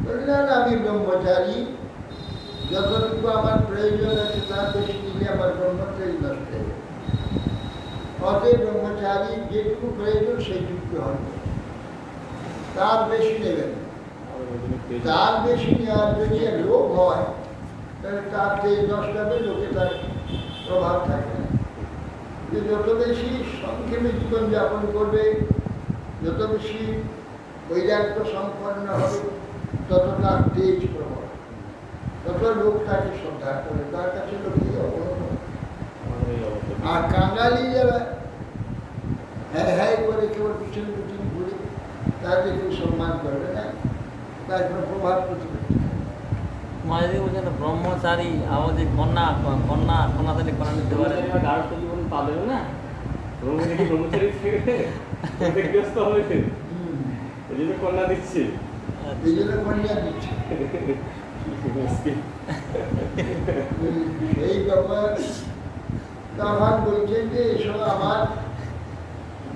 বললেন আমি ব্রহ্মচারী, যতটুকু আমার প্রয়োজন আছে তার বেশি নিলে আমার ব্রহ্মচারী নষ্ট হয়ে যাবে। অতএব ব্রহ্মচারী যেটুকু প্রয়োজন সেইটুকু হবে, তার বেশি নেবেন। তার বেশি নেওয়ার যদি লোভ হয় তাহলে তার তেজ নষ্ট হবে, লোকে তার প্রভাব থাকে না। যে যত বেশি সংক্ষেপে জীবনযাপন করবে, যত বেশি বৈরাগ্য সম্পন্ন হবে, তত তার তেজ প্রভাব, তত লোক তাকে শ্রদ্ধা করে, তার কাছে লোকই অবনত। আর কাঙালি যারা হ্যাঁ হ্যাঁ করে কেবল পিছন পিছন ঘুরে, তাদের কেউ সম্মান করবে না, তার কোনো প্রভাব প্রতিপত্তি। মাঝে বলছেন ব্রহ্মচারী আবার যে কন্যা কন্যা কন্যা তাহলে কন্যা নিতে পারে গাঢ় জীবন পাবে না, ব্রহ্মচারী ক্ষতিগ্রস্ত হবে, এই জন্য কন্যা দিচ্ছে, এই জন্য কন্যা দিচ্ছে। সেই ব্যাপার তখন বলছেন যে এসব আমার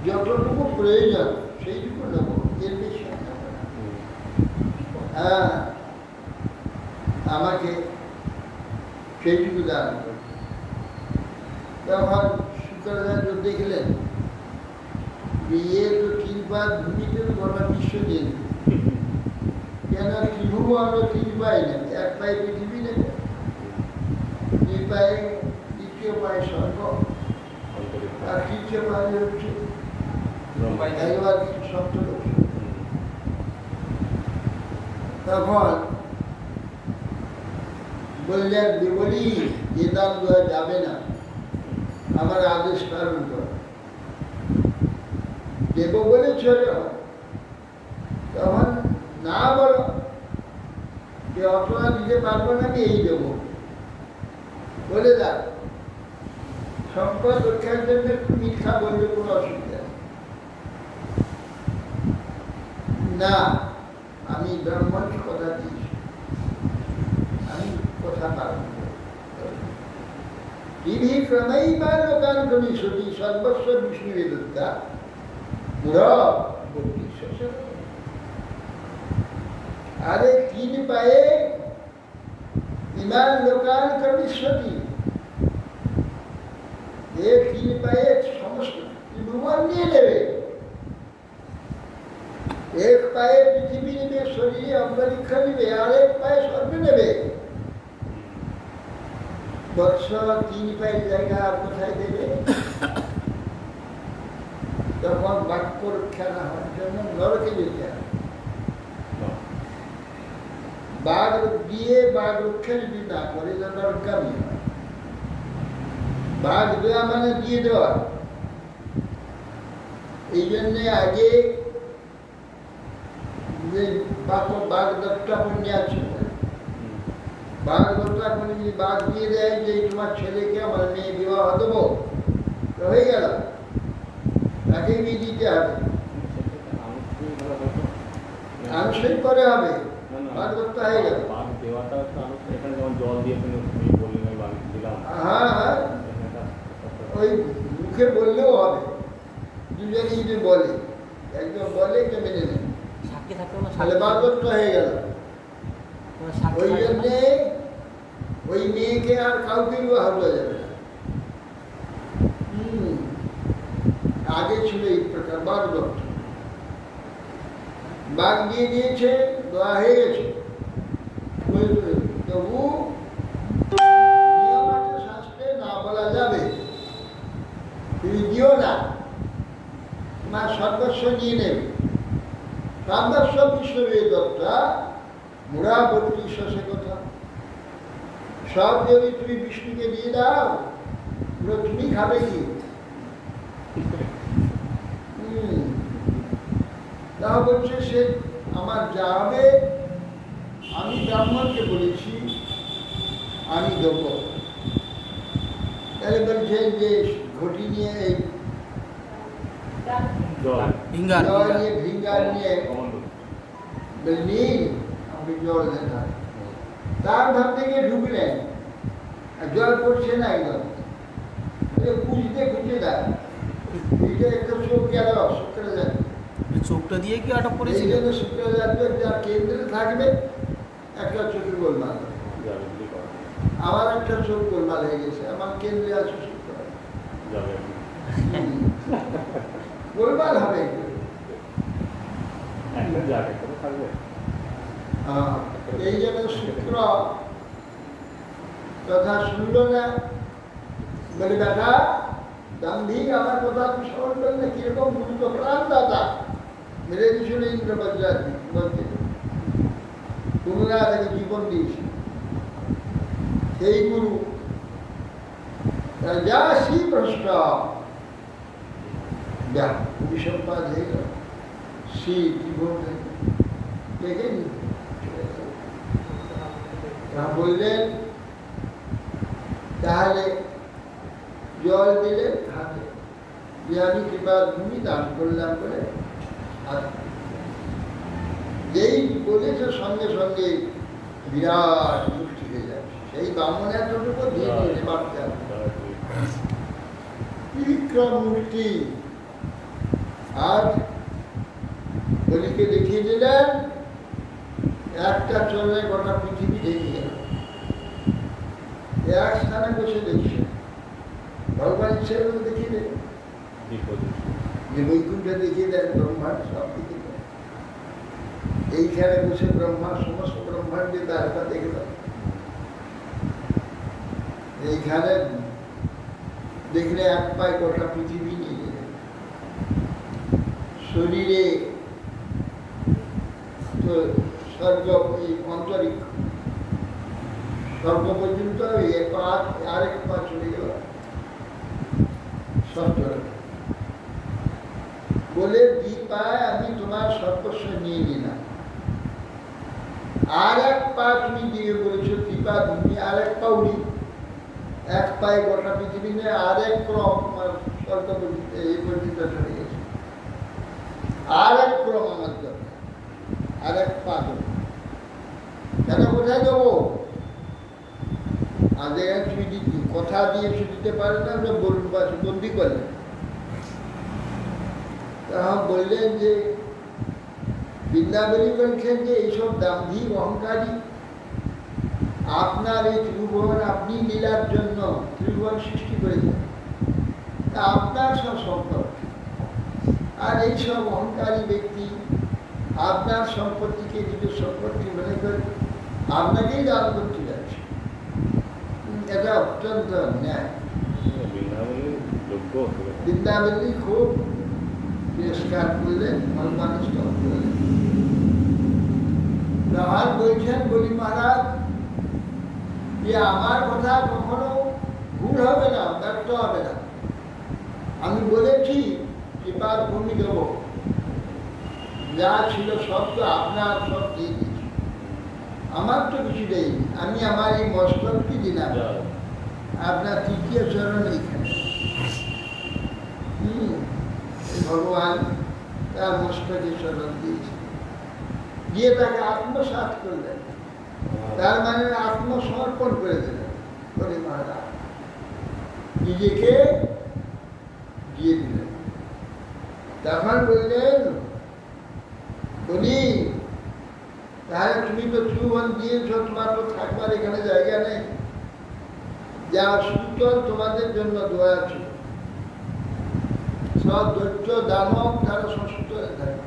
যতটুকু প্রয়োজন সেইটুকু নেব, এর বেশি নেব না। হ্যাঁ, আমাকে সেইটুকু দান করবে। তখন শুক্রাচার্য দেখলেন বিয়ে তো তিনবার ভূমিতে গোটা বিশ্ব দিয়ে দেবে, কেন ত্রিভুবন তিন পায়ে নেবে, এক পায়ে পৃথিবী নেবে, দুই পায়ে দ্বিতীয় পায়ে স্বর্গ, আর তৃতীয় পায়ে হচ্ছে একবার সপ্তলোক। তখন বললেন বিবলি এ দাম দেওয়া যাবে না, আমার আদেশ পালন কর, দেব বলে চলে হয়। তখন না বলো যে অথবা দিতে পারবো না, আমি এই দেবো বলে দেখ, সম্পদ রক্ষার জন্য একটু মিথ্যা বললে কোনো অসুবিধা না। আমি ব্রাহ্মণকে কথা দিয়েছি, আমি কথা পালন করি। টিভি ক্রমেই বা লোকান কমিশনী সর্বস্ব বিষ্ণু বেদত্তা আরে তিন পায়ে ইমান লোকান কমিশনী, এর তিন পায়ে সমস্ত ত্রিভুবন নিয়ে নেবে, এক পায়ে পৃথিবী নেবে, শরীরে অন্তরীক্ষা নেবে, আর এক পায়ে স্বর্গ নেবে। বৎস তিন পায়ের জায়গা আর কোথায় দেবে? তখন বাক্য রক্ষা না হওয়ার জন্য নরকে যেতে হবে। বাঘ দিয়ে বাঘ রক্ষা যদি না করে তো নরকামি হয়। বাঘ দেওয়া মানে দিয়ে দেওয়া। এই জন্যে আগে যে বাঘ দত্তাপন্যে আছে, বাঘ দত্তাপন্যে যদি বাঘ দিয়ে দেয় যে তোমার ছেলেকে আমার মেয়ে বিবাহ দেবো, তো হয়ে গেল, তাকে বিয়ে দিতে হবে, আনুষ্ঠানিক করে হবে, বাঘ দত্তা হয়ে গেল। হ্যাঁ হ্যাঁ, ওই মুখে বললেও হবে, দুজনে যদি বলে, একজন বলে কে মেনে নেয়, তাহলে বাঘ দত্তা হয়ে গেল। ওই জন্যে ওই মেয়েকে আর কাউকে বিবাহ দেওয়া যাবে না। আগে ছিল এই প্রকার বাঘ দত্ত, বাঘ দিয়ে দিয়েছে, দেওয়া হয়ে গেছে। তবু নিয়ম আছে শাস্ত্রে, না বলা যাবে তুমি দিও না, তোমার সর্বস্ব নিয়ে নেবে। সর্বস্ব বিষ্ণুবে দত্তা মুড়া বলছি সে কথা, সব যদি তুমি বিষ্ণুকে দিয়ে দাও, পুরো তুমি খাবে কি? তা বলছে সে আমার যা হবে, আমি ব্রাহ্মণকে বলেছি আমি দেব। তাহলে বলছে যে ঘটি নিয়ে জল নিয়ে ভিঙ্গার নিয়ে বললি আপনি জল দেন, তার ধার থেকে ঢুকলেন আর জল পড়ছে না, একদম খুঁজতে খুঁজে দেয়, এটা একটা চোখ গেল, শুক্রে যায়। চোখটা দিয়ে কি আটক এই করেছিল? জন্য শুক্রাচার্য যার কেন্দ্রে থাকবে একটা চোখে গোলমাল হবে। যাবে করা আমার একটা চোখ গোলমাল হয়ে গেছে, আমার কেন্দ্রে আছে শুক্রাচার্য, যাবে গোলমাল হবে। একটা যাবে করে থাকবে। এই জন্য শুক্র কথা শুনল না, বলে বেটা গান্ধী আমার কথা তুমি স্মরণ করলে কিরকম গুরু তো প্রাণ দাতা মেরে দিয়েছিল ইন্দ্র বজ্রাদি বলতে, তোমরা তাকে জীবন দিয়েছে সেই গুরু যা সি ভ্রষ্ট যা অভিসম্পাদ হয়ে গেল, সি জীবন দেখে নি। বললেন তাহলে জল দিলেন হাতে, যে আমি কৃপা ভূমি দান করলাম বলে যেই বলেছে সঙ্গে সঙ্গে বিরাট মুক্তি হয়ে যাবে। সেই বামনের যতটুকু দিয়ে দিয়েছে বাচ্চা বিক্রম মূর্তি। আর বলিকে দেখিয়ে দিলেন একটা চলে গোটা পৃথিবী ঢেকে গেল। এক স্থানে বসে দেখছে, ভগবান ইচ্ছে দেখিয়ে দেন, যে বৈকুণ্ঠে দেখিয়ে দেন, ব্রহ্মাণ্ড সব দেখিয়ে দেন। এইখানে বসে ব্রহ্মা সমস্ত ব্রহ্মাণ্ডের দ্বারকা দেখে দেন। এইখানে দেখলে এক পায়ে গোটা পৃথিবী নিয়ে যাবে। শরীরে তো স্বর্গ অন্তরিক্ষ স্বর্গ পর্যন্ত আরেক পা চলে গেল বলে পায় আমি তোমার সর্বস্ব নিয়ে নিলাম। আর এক পা তুমি দিয়ে বলেছো দীপা তুমি আর এক পা উড়ি, এক পায়ে গোটা পৃথিবী নিয়ে আর এক ক্রম তোমার স্বর্গ পর্যন্ত এই পর্যন্ত চলে গেছে। আর এক ক্রম আমার দরকার, আর এক পা দেবো। কেন কোথায় দেবো? আর দেখেন তুমি কথা দিয়ে দিতে পারে না, বলুন বন্দি করলেন। তখন বললেন যে বৃন্দাবনী বলছেন যে এইসব দাম্ভিক অহংকারী আপনার এই ত্রিভুবন আপনি লীলার জন্য ত্রিভুবন সৃষ্টি করেছেন, তা আপনার সব সম্পদ। আর এইসব অহংকারী ব্যক্তি আপনার সম্পত্তিকে নিজের সম্পত্তি মনে করে আপনাকেই দান করতে যাচ্ছে। এটা অত্যন্ত অন্যায়। বৃন্দাবনী খুব তিরস্কার করলেন, মানুষ করলেন। রাহাল বলছেন বলি মহারাজ যে আমার কথা কখনো ভুল হবে না, ব্যর্থ হবে না। আমি বলেছি কৃপার ভূমি দেব, যা ছিল সব তো আপনার সব দিয়ে দিয়েছি, আমার তো কিছু দেয়নি। আমি আমার এই মস্তকটি দিলাম আপনার তৃতীয় চরণ এইখানে। ভগবান তার মস্তকে চরণ দিয়েছে, দিয়ে তাকে আত্মসাৎ করলেন, তার মানে আত্মসমর্পণ করে দিলেন। বলে মহারাজ নিজেকে দিয়ে দিলেন। তখন বললেন বলি তাহলে তুমি তো ত্রিভুবন দিয়েছ, তোমার তো থাকবার এখানে জায়গা নেই, যা সুতল তোমাদের জন্য দোয়া ছিল। সব দৈত্য দানব তারা সুতলে থাকে,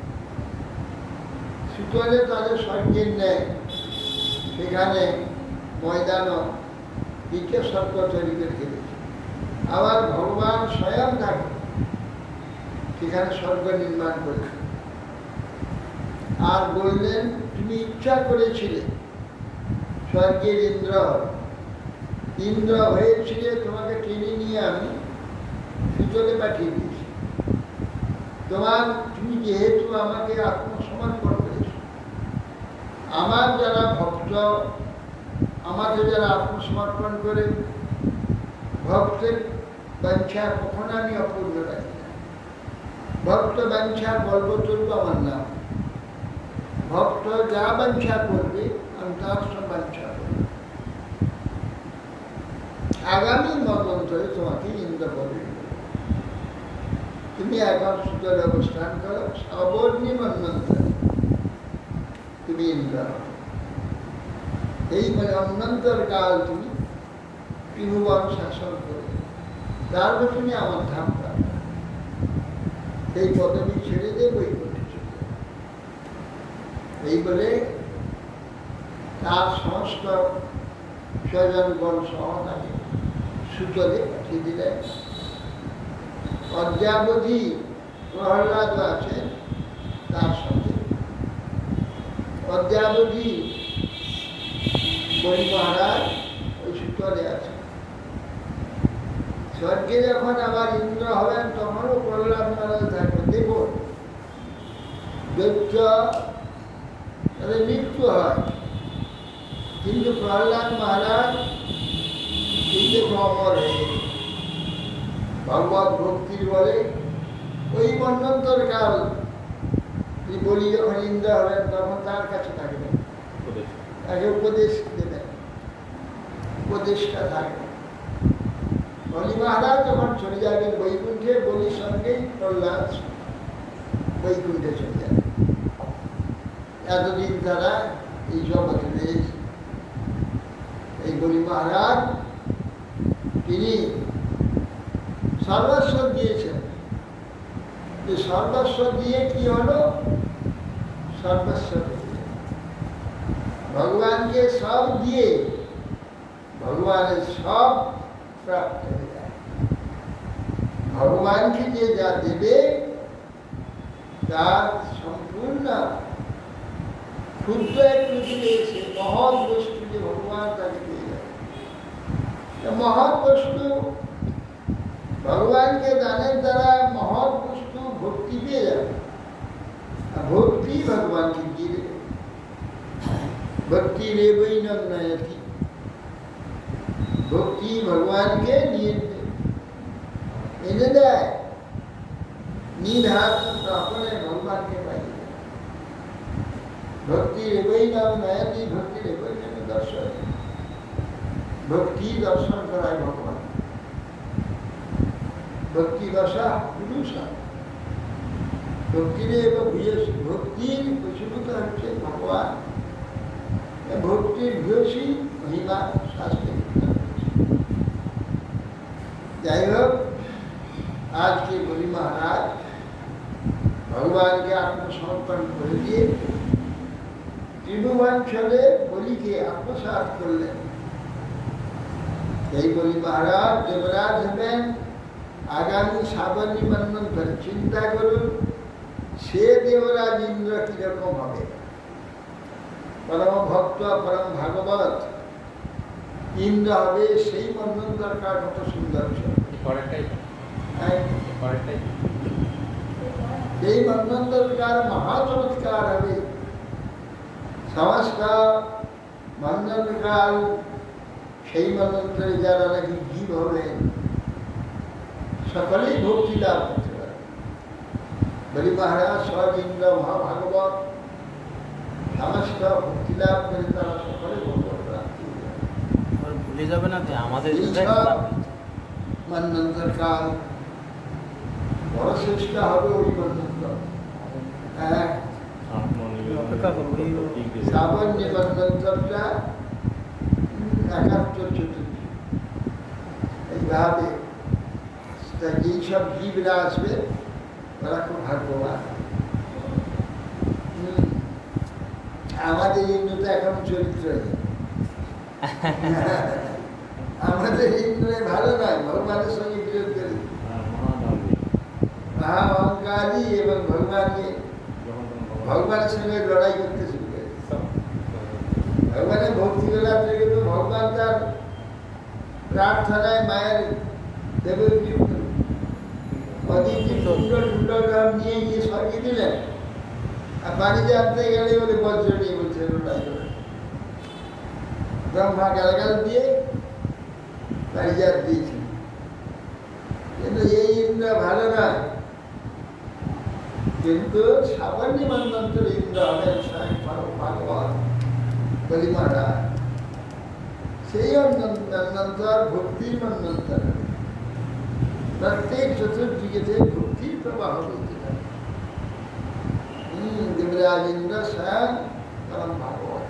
সুতলে তাদের স্বর্গের নেয়। সেখানে ময়দানও দ্বিতীয় স্বর্গ তৈরি করে খেলেছে। আবার ভগবান স্বয়ং থাকে, সেখানে স্বর্গ নির্মাণ করেছে। আর বললেন তুমি ইচ্ছা করেছিলে স্বর্গের ইন্দ্র হয়েছিলে, তোমাকে টেনে নিয়ে আমি সুতলে পাঠিয়ে দিয়েছি। তুমি যেহেতু আমাকে আত্মসমর্পণ করেছ, আমার যারা ভক্ত, আমাকে যারা আত্মসমর্পণ করে, ভক্তের বাঞ্ছা কখনো আমি অপূর্ণ রাখি না। ভক্ত বাঞ্ছা বলবতরু আমার নাম। ভক্ত যা বাঞ্ছা করবে আমি তার সব বাঞ্ছা করব। আগামী মতন ধরে তোমাকে ইন্দ্র বলে তুমি এখন সুতরে অবস্থান করো, সবর্ণী মন্বন্তর তুমি ইন্দ্র। এই অনন্তর কাল তুমি ত্রিভুবন শাসন করে তারপর তুমি আমার ধাম পাবে। এই পদবী ছেড়ে দিয়ে বৈকুণ্ঠে চলে যাবে। এই বলে তার সমস্ত স্বজনগণ সহ তাকে সুতরে পাঠিয়ে দিলেন। অদ্যাবধি প্রহ্লাদ আছেন তার সাথে, অদ্যাবধি বলি মহারাজ ওই সুতরে আছে। স্বর্গে যখন আবার ইন্দ্র হবেন তখনও প্রহ্লাদ মহারাজ থাকবেন। দেখুন, দৈত্য তাদের মৃত্যু হয়, কিন্তু প্রহ্লাদ মহারাজ কিন্তু অমর হয়ে ভগবত ভক্তির বলে ওই মন্বন্তর কাল তিনি বলি যখন ইন্দ্র হবেন তখন তার কাছে থাকবেন, তাকে উপদেশ দেবেন, উপদেশটা থাকবে। বলি মহারাজ যখন চলে যাবেন বৈকুণ্ঠে, বলির সঙ্গেই প্রহ্লাদ বৈকুণ্ঠে চলে যাবে। এতদিন তারা এই জগতে রয়েছে। এই বলি মহারাজ তিনি সর্বস্ব দিয়েছেন। যে সর্বস্ব দিয়ে কি হলো? সর্বস্ব ভগবানকে সব দিয়ে ভগবানের সব প্রাপ্ত হয়ে যায়। ভগবানকে যে যা দেবে তার সম্পূর্ণ ক্ষুদ্র একটু দিয়েছে, মহৎ বস্তু যে ভগবান তাকে পেয়ে যায়। মহৎ বস্তু ভগবানকে দানের দ্বারা মহৎ বস্তু ভক্তি পেয়ে যাবে। ভক্তি ভগবানকে দিয়ে দেবে। ভক্তি রেবই নয়তি, ভক্তি ভগবানকে নিয়ে এনে দেয়। নিধাত তখনে ভগবানকে পাই। ভক্তি রেবই নয়তি, ভক্তি রেবই দর্শন। ভক্তি দর্শন করায় ভগবান। ভক্তি দশা পুরুষা, ভক্তির ভক্তির প্রচুরতা হচ্ছে ভগবান। ভক্তির ভূয়সী মহিমা শাস্ত্রে। যাই হোক, আজকে বলি মহারাজ ভগবানকে আত্মসমর্পণ করে দিয়ে ত্রিভুবনাঞ্চলে বলিকে আত্মসাৎ করলেন। এই বলি মহারাজ দেবরাজ হবেন আগামী সাবর্ণী মন্বন্তরে। চিন্তা করুন, সে দেবরাজ ইন্দ্র কিরকম হবে। পরম ভক্ত পরম ভাগবত ইন্দ্র হবে, সেই মন্বন্তর কার কত সুন্দর। সেই মন্বন্তর কার মহা চমৎকার হবে। সমস্ত মন্বন্তকাল সেই মন্বন্তরে যারা নাকি জীব হবেন সকলেই ভক্তি লাভ করতে পারে। বলি মহারাজ সব ইন্দ্র মহাভাগবত সমস্ত ভক্তি লাভ করে তারা সকলে ভুলে যাবে না তো আমাদের মন্বন্তর কাল বড় শ্রেষ্ঠ হবে। ওই মন্বন্তর শ্রাবণ মন্বন্তরটা 71-42 এইভাবে যেসব জীবরা আসবে তারা খুব ভাগ্যবান। আমাদের ইন্দ্র এখন চরিত্র, আমাদের ইন্দ্র ভালো নয়, ভগবানের সঙ্গে বিরোধ করে মহা অহংকারী এবং ভগবানের সঙ্গে লড়াই করতে শুরু করে। ভগবানের ভক্তি করার থেকে তো ভগবান তার প্রার্থনায় মায়ের দেবের নিয়ে গিয়ে সরিয়ে দিলেন। আর বাড়িতে আনতে গেলে বলে বজ্র নিয়ে বলছে লড়াই করে। ব্রহ্মা গালাগাল দিয়ে বাড়িজাত দিয়েছেন। কিন্তু এই ইন্দ্র ভালো নয়। কিন্তু সামান্য মন্বন্তর ইন্দ্র হবেন স্বয়ং ভাগবত বলি মহারাজ। সেই মন্বন্তর ভক্তির মন্বন্তর। प्रत्येक चतुर्दिके से भक्ति प्रवाह होते থাকে। देवराजेंद्र स्वयं परम भागवत।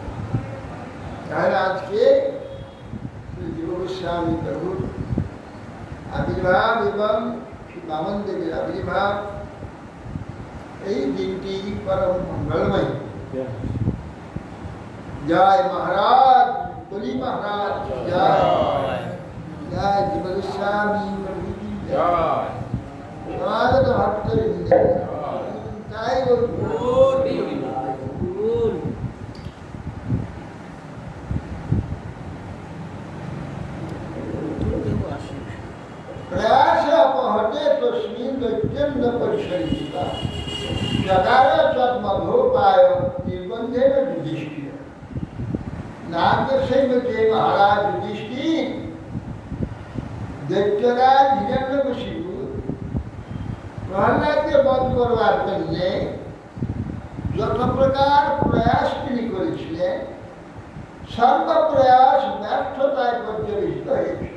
তাহলে আজকে জীব গোস্বামী প্রভুর আবির্ভাব এবং বামন দেবের আবির্ভাব, এই দিনটি পরম মঙ্গলময়। জয় মহারাজ, বলি মহারাজ জয়, জয় জীব গোস্বামী প্রভু কি জয়, স্বাগত ভক্তবৃন্দ। তাই प्रयास अपहटे तस्मिन् दैत्यन्न परिसरिता जगार जन्मभोपाय निर्बंधेन युधिष्ठिर। नाम के सही बचे महाराज युधिष्ठिर दैत्यराज हिरण्यकशिपु प्रहलाद के बध करवार जन्य যত প্রকার প্রয়াস তিনি করেছিলেন, সর্ব প্রয়াস ব্যর্থতায় পর্যবেসিত হয়েছে।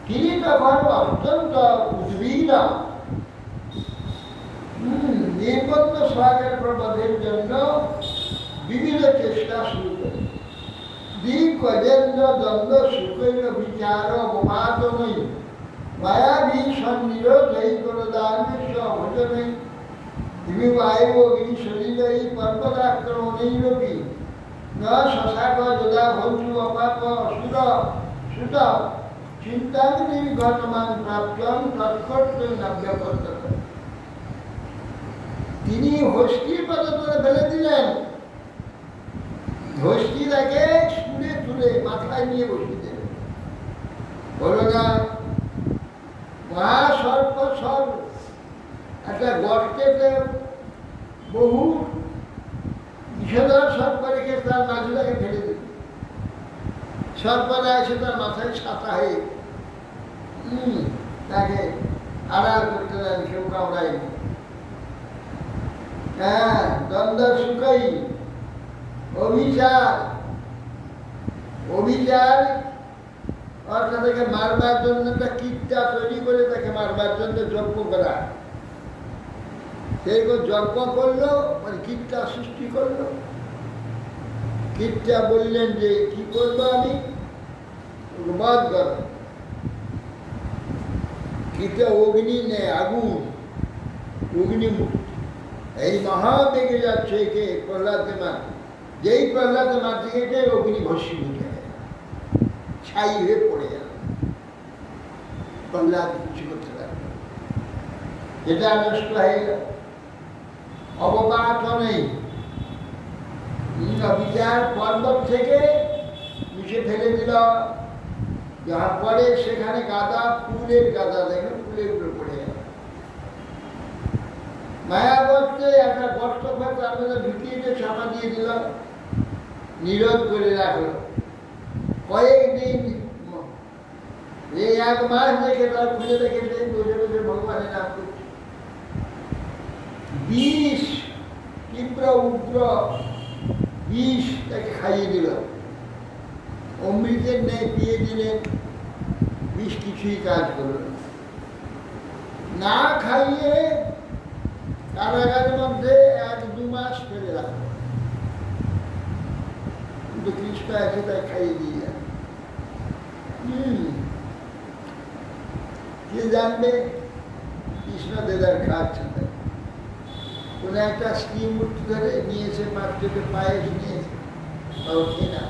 তিনি তখন অত্যন্ত উদ্বিগ্ন, নির্বন্ধ স্বর্গের প্রবন্ধের জন্য বিবিধ চেষ্টা শুরু করেন। দিগ্গজেন্দ্র দ্বন্দ্ব সুখৈর বিচার অপমাদনৈ মায়াবী সন্নিরোধৈ করদানেশ ভোজনৈ হিমিবায়ু অগ্নি সলিলৈ পর্বতাক্রমণৈরপি ন শশাক যদা ভঞ্জু অপাপ অসুর সুত চিন্তাগ্নি গতমান প্রাপ্তম তৎকর্ত নাব্যপত্ত। তিনি হস্তির পদতলে ফেলে দিলেন। হস্তিটাকে শুনে তুলে মাথায় নিয়ে বসিয়ে দেবেন। বলো না মহাসর্প সর্প একটা গর্তেতে বহু বিষধর সর্প রেখে তার মাঝটাকে ফেলে দিল। সর্পরা এসে তার মাথায় ছাতা হয়ে তাকে আড়াল করতে দেন, কেউ কামড়ায়নি। হ্যাঁ, দ্বন্দ্ব সুখই অভিচার, অভিচার অর্থাৎ তাকে মারবার জন্য একটা কীটটা তৈরি করে তাকে মারবার জন্য যজ্ঞ করা। সেই যজ্ঞ করলো, মানে কীটটা সৃষ্টি করলো। কীটটা বললেন যে কি করবো আমি, বধ করো। কীটটা অগ্নি নেই, আগুন, অগ্নিমুখ। এই মহা বেগে যাচ্ছে কে প্রহ্লাদকে মারতে। যেই প্রহ্লাদকে মারতে গেছে অগ্নি ভস্মীভূত হয়ে গেল, ছাই হয়ে পড়ে গেল। প্রহ্লাদ কিছু করতে পারবে, যেটা নষ্ট হয়ে গেল। অবকাশ নেই। বিচার পর্বত থেকে নিচে ফেলে দিল। যাহা পরে সেখানে গাদা, ফুলের গাদা, দেখে ফুলের উপরে পড়ে গেল। মায়াবর্তে একটা গর্ত করে তার মধ্যে ঢুকিয়ে দিয়ে চাপা দিয়ে দিল, নীরব করে রাখলো। কয়েকদিন, এই 1 মাস দেখে তার খুলে রেখেছে, বসে বসে ভগবানের নাম করছে। বিষ, তীব্র উগ্র বিষ তাকে খাইয়ে দিল। অমৃতের ন্যায় পিয়ে দিলেন, বিষ কিছুই কাজ করল না। খাইয়ে কারাগারের মধ্যে 1-2 মাস ফেলে রাখলো। কিন্তু কৃষ্ণ এসে তাই খাইয়ে দিয়ে যায়। কে জানবে কৃষ্ণ দেদার খাচ্ছে। কোনো একটা স্ত্রী মূর্তি ধরে নিয়েছে, পাত্রকে পায়েস নিয়েছে, ওঠে না,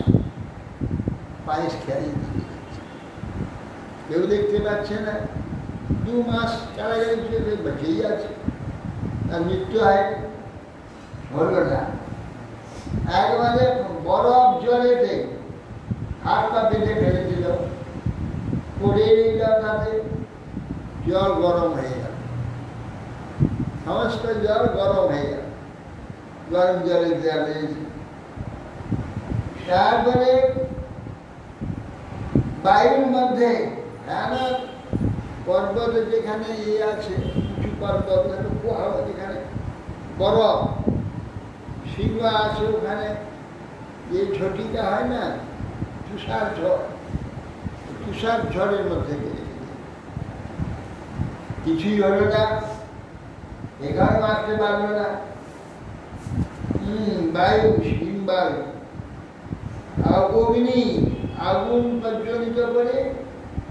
পায়েস খেয়ে দিয়ে কেউ দেখতে পাচ্ছে না। 2 মাস কারাগারে বেঁচেই আছে, তার মৃত্যু হয়নি, হলো না। একবারে বরফ জলেতে হাত পা বেঁধে ফেলে দিল, পড়ে রইল, তাতে জল গরম হয়ে গেল, সমস্ত জল গরম হয়ে গেল, গরম জলে দেওয়া হয়েছে। তারপরে বায়ুর মধ্যে ভয়ানক পর্বত, যেখানে আছে উঁচু পর্বত, যেখানে বরফ, সিংহ আছে, ওখানে যে ঝটিকা হয় না, তুষার ঝড়, তুষার ঝড়ের মধ্যে গেছে, কিছুই হলো না, এখানে মারতে পারলো না। বায়ু, হিমবায়ু, অগ্নি, আগুন প্রজ্বলিত করে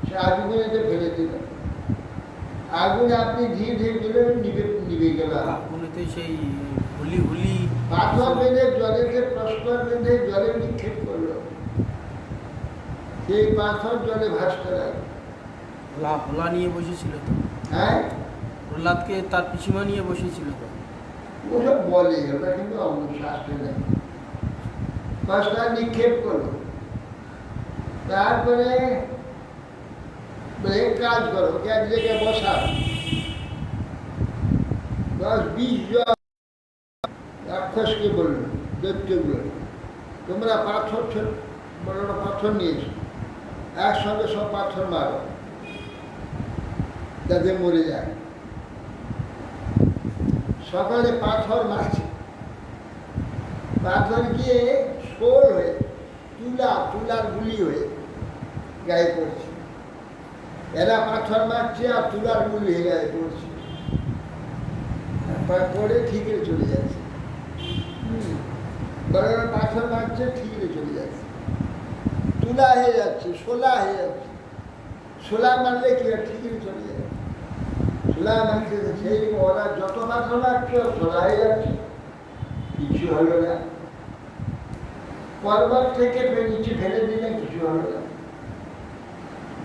সে আগুনেতে ফেলে দিল। আগুন আপনি ধীরে ধীরে দিলেন, নিভে গেল। আগুনেতে সেই হুলি হুলি পাথর বেঁধে জলেতে প্রস্তর বেঁধে জলে নিক্ষেপ করলো, সেই পাথর জলে ভাসতে লাগলো। হোলা নিয়ে বসেছিল তো, হ্যাঁ, প্রহ্লাদকে তার পিসিমা নিয়ে বসেছিল তো। ওসব বলে, ওটা কিন্তু শাস্ত্রে নেই। পাঁচটা নিক্ষেপ করলো, তারপরে এক কাজ করো, এক জায়গায় বসা 10-20 জন রাক্ষসকে বললো, দৈত্যকে বললো, তোমরা পাথর, বড় বড় পাথর নিয়েছো, একসঙ্গে সব পাথর মারো যাতে মরে যায়। সকালে পাথর মারছে, পাথর গিয়ে শোল হয়ে তুলার গুলি হয়ে গায়ে পড়ছে। এরা পাথর মারছে আর তুলার গুলি হয়ে গায়ে পড়ছে, পরে ঠিকরে চলে যাচ্ছে। বড় বড় পাথর মারছে, ঠিকরে চলে যাচ্ছে, তুলা হয়ে যাচ্ছে, শোলা হয়ে যাচ্ছে। শোলা মারলে কি হয়, ঠিকরে চলে যাচ্ছে। শোলা মারছে, সেই ওরা যত পাথর মারছে শোলা হয়ে যাচ্ছে, কিছু হলো না। পর্বত থেকে নিচে ফেলে দিলে কিছু হলো না।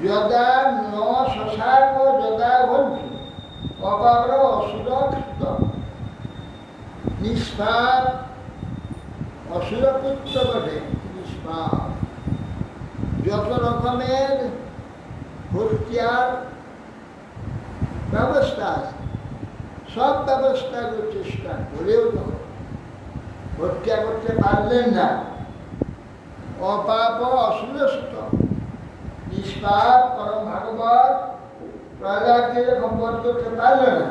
যদা ন শশাক যদা বন্ধু অপার অসুরক্ষিত নিষ্পাপ, অসুরপুত্র বটে নিষ্পাপ। যত রকমের হত্যার ব্যবস্থা আছে, সব ব্যবস্থার চেষ্টা করেও যখন হত্যা করতে পারলেন না, অপাপ অসুরস্থ নিষ্পাপ পরম ভাগবত প্রহ্লাদকে যখন বধ করতে পারল না,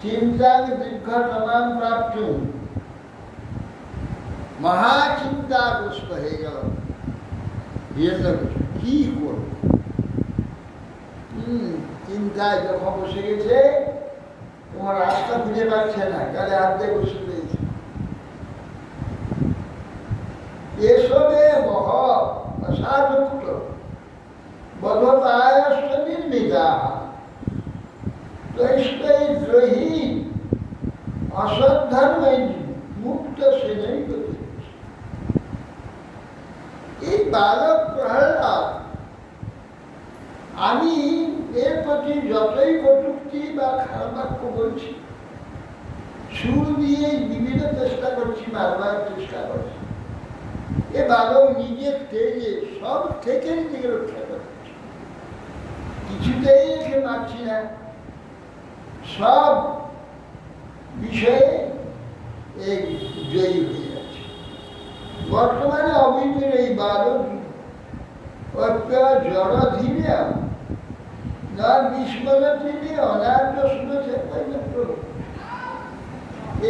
চিন্তা দীর্ঘ তমাম প্রাপ্ত মহাচিন্তাগ্রস্ত হয়ে গেল। কি করব, চিন্তায় যখন বসে গেছে, তোমার রাস্তা খুঁজে পাচ্ছে না, কালে হাত দিয়ে বসে রয়েছে। এসবে বহ অসাধুক্ত বধপায়স্ত নির্মিতা দ্রোহী অসদ্ধর্মৈ মুক্ত সেনই গতি। এই বালক প্রহ্লাদ, আমি এর প্রতি যতই কটূক্তি বা খারাপ বাক্য বলছি, সুর দিয়ে বিভিন্ন চেষ্টা করছি, মারবার চেষ্টা করছি, এ বালক নিজের তেজে সব থেকে নিজেকে রক্ষা করছে, কিছুতেই একে মারছি না, সব বিষয়ে এই জয়ী হয়ে যাচ্ছে। বর্তমানে অভিযোগ এই বালক জড় ধীরে না বিস্মরতি অনার্য শুনেছে,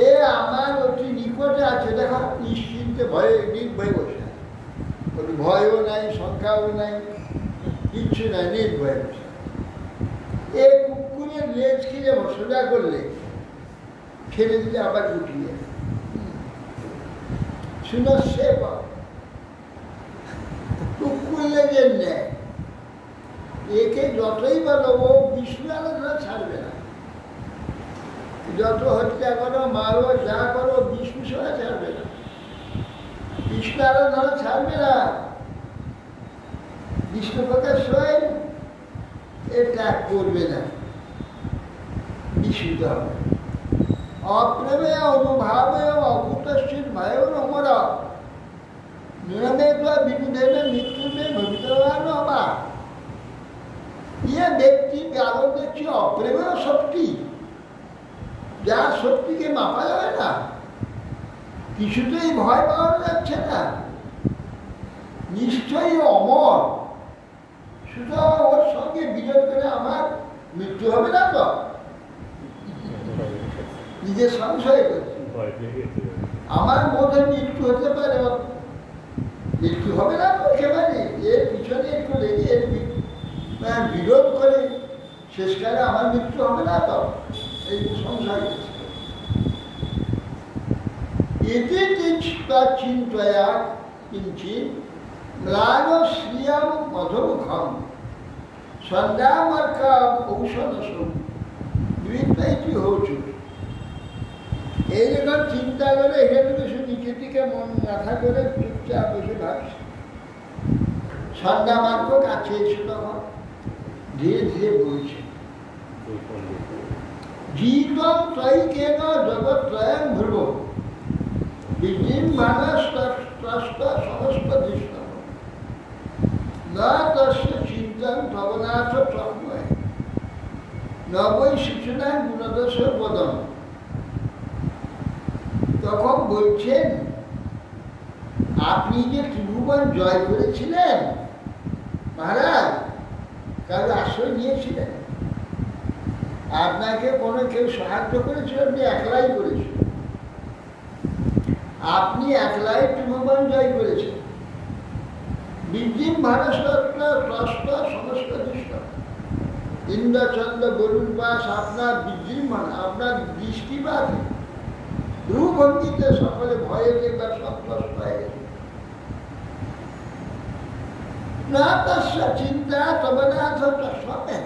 এ আমার অতি নিকটে আছে। দেখো, নিশ্চিন্তে ভয়ে নির্ভয়ে বসে আছে, ভয়ও নাই, সংখ্যাও নাই, কিচ্ছু নাই, নির্ভয়ে বসে। এ কুকুরের লেজ কিনে সোজা করলে ছেড়ে দিলে আবার উঠিয়ে শুনো, সে কুকুর লেজের নেয়। একে যতই বলো, ও বিষ্ণু আলোচনা ছাড়বে না। যত হত্যা করো, মারো, যা করো, বিষ্ণু সেবা ছাড়বে না, বিষ্ণু আরাধনা ছাড়বে না। বিষ্ণু প্রকাশ স্বয়ং এটা করবে না, বিশুদ্ধ হবে। অপ্রেমে অনুভাবে অভূতস্থির ভয় নমর নিরমে বিবুধেন মৃত্যুতে ভবিতবান হবা। ইয়ে ব্যক্তি কারণ দেখছি অপ্রেমেও শক্তি, যার শক্তিকে মাপা যাবে না, কিছুতেই ভয় পাওয়া যাচ্ছে না, নিশ্চয়ই অমর। সুতরাং ওর সঙ্গে বিরোধ করে আমার মৃত্যু হবে না তো, নিজের সংশয় করছে, আমার মধ্যে মৃত্যু হতে পারে, মৃত্যু হবে না তো একেবারে। এর পিছনে একটু লেগে বিরোধ করে শেষকালে আমার মৃত্যু হবে না তো, এই সংসার এতে চিন্তয়া কিঞ্চিত ম্লান শ্রিয়াম মধুমুখম সন্ধ্যামার্কা ঔষধসম দুইটাইটি হচ্ছে। এইরকম চিন্তা করে এখানে বসে নিজের দিকে মন মাথা করে চুপচাপ বসে ভাবছে। সন্ধ্যামার্ক কাছে এসে তখন ধীরে ধীরে বলছে, জীবন ত্রয়ী কেন জগৎ ত্রয়ং ধ্রুব বিজিম মানস সমস্ত দৃশ্য না তস্য চিন্তন ভবনাথ তন্ময় নবৈ শিশুনা গুণদোষ বদন। তখন বলছেন, আপনি যে ত্রিভুবন জয় করেছিলেন মহারাজ, কারো আশ্রয় নিয়েছিলেন, আপনাকে কোনো কেউ সাহায্য করেছিল, আপনি একলাই করেছিলেন, আপনি একলাই ত্রিভুবন জয় করেছেন। বিদ্যিম ভারতরত্ন ত্রস্ত সমস্ত দৃষ্ট ইন্দ্রচন্দ্র গরুর পাশ আপনার বিদ্যমান, আপনার দৃষ্টিপাত ভূভঙ্গিতে সকলে ভয়ে দেখবার সব ত্রস্ত হয়ে গেছে। না তস্য চিন্তা তবে না সবে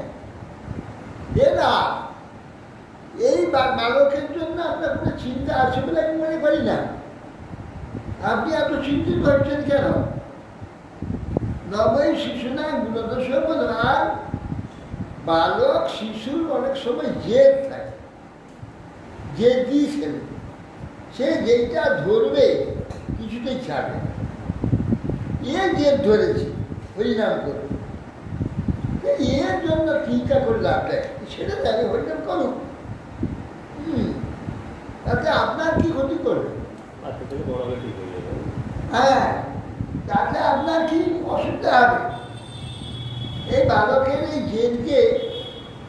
এরা এই বালকের জন্য আপনার কোনো চিন্তা আছে বলে আমি মনে করি না। আপনি এত চিন্তিত হচ্ছেন কেন? নবৈ শিশু না গুণদোষ বলে। আর বালক শিশুর অনেক সময় জেদ থাকে, জেদি ছেলে, সে যেটা ধরবে কিছুতেই ছাড়বে। এ জেদ ধরেছে হরিনাম করে, এর জন্য চিন্তা করে লাভটা সেটা জানে হরিনাম করুক, তাতে আপনার কি ক্ষতি করবে? হ্যাঁ, তাতে আপনার কি অসুবিধা হবে? এই বালকের এই জেদকে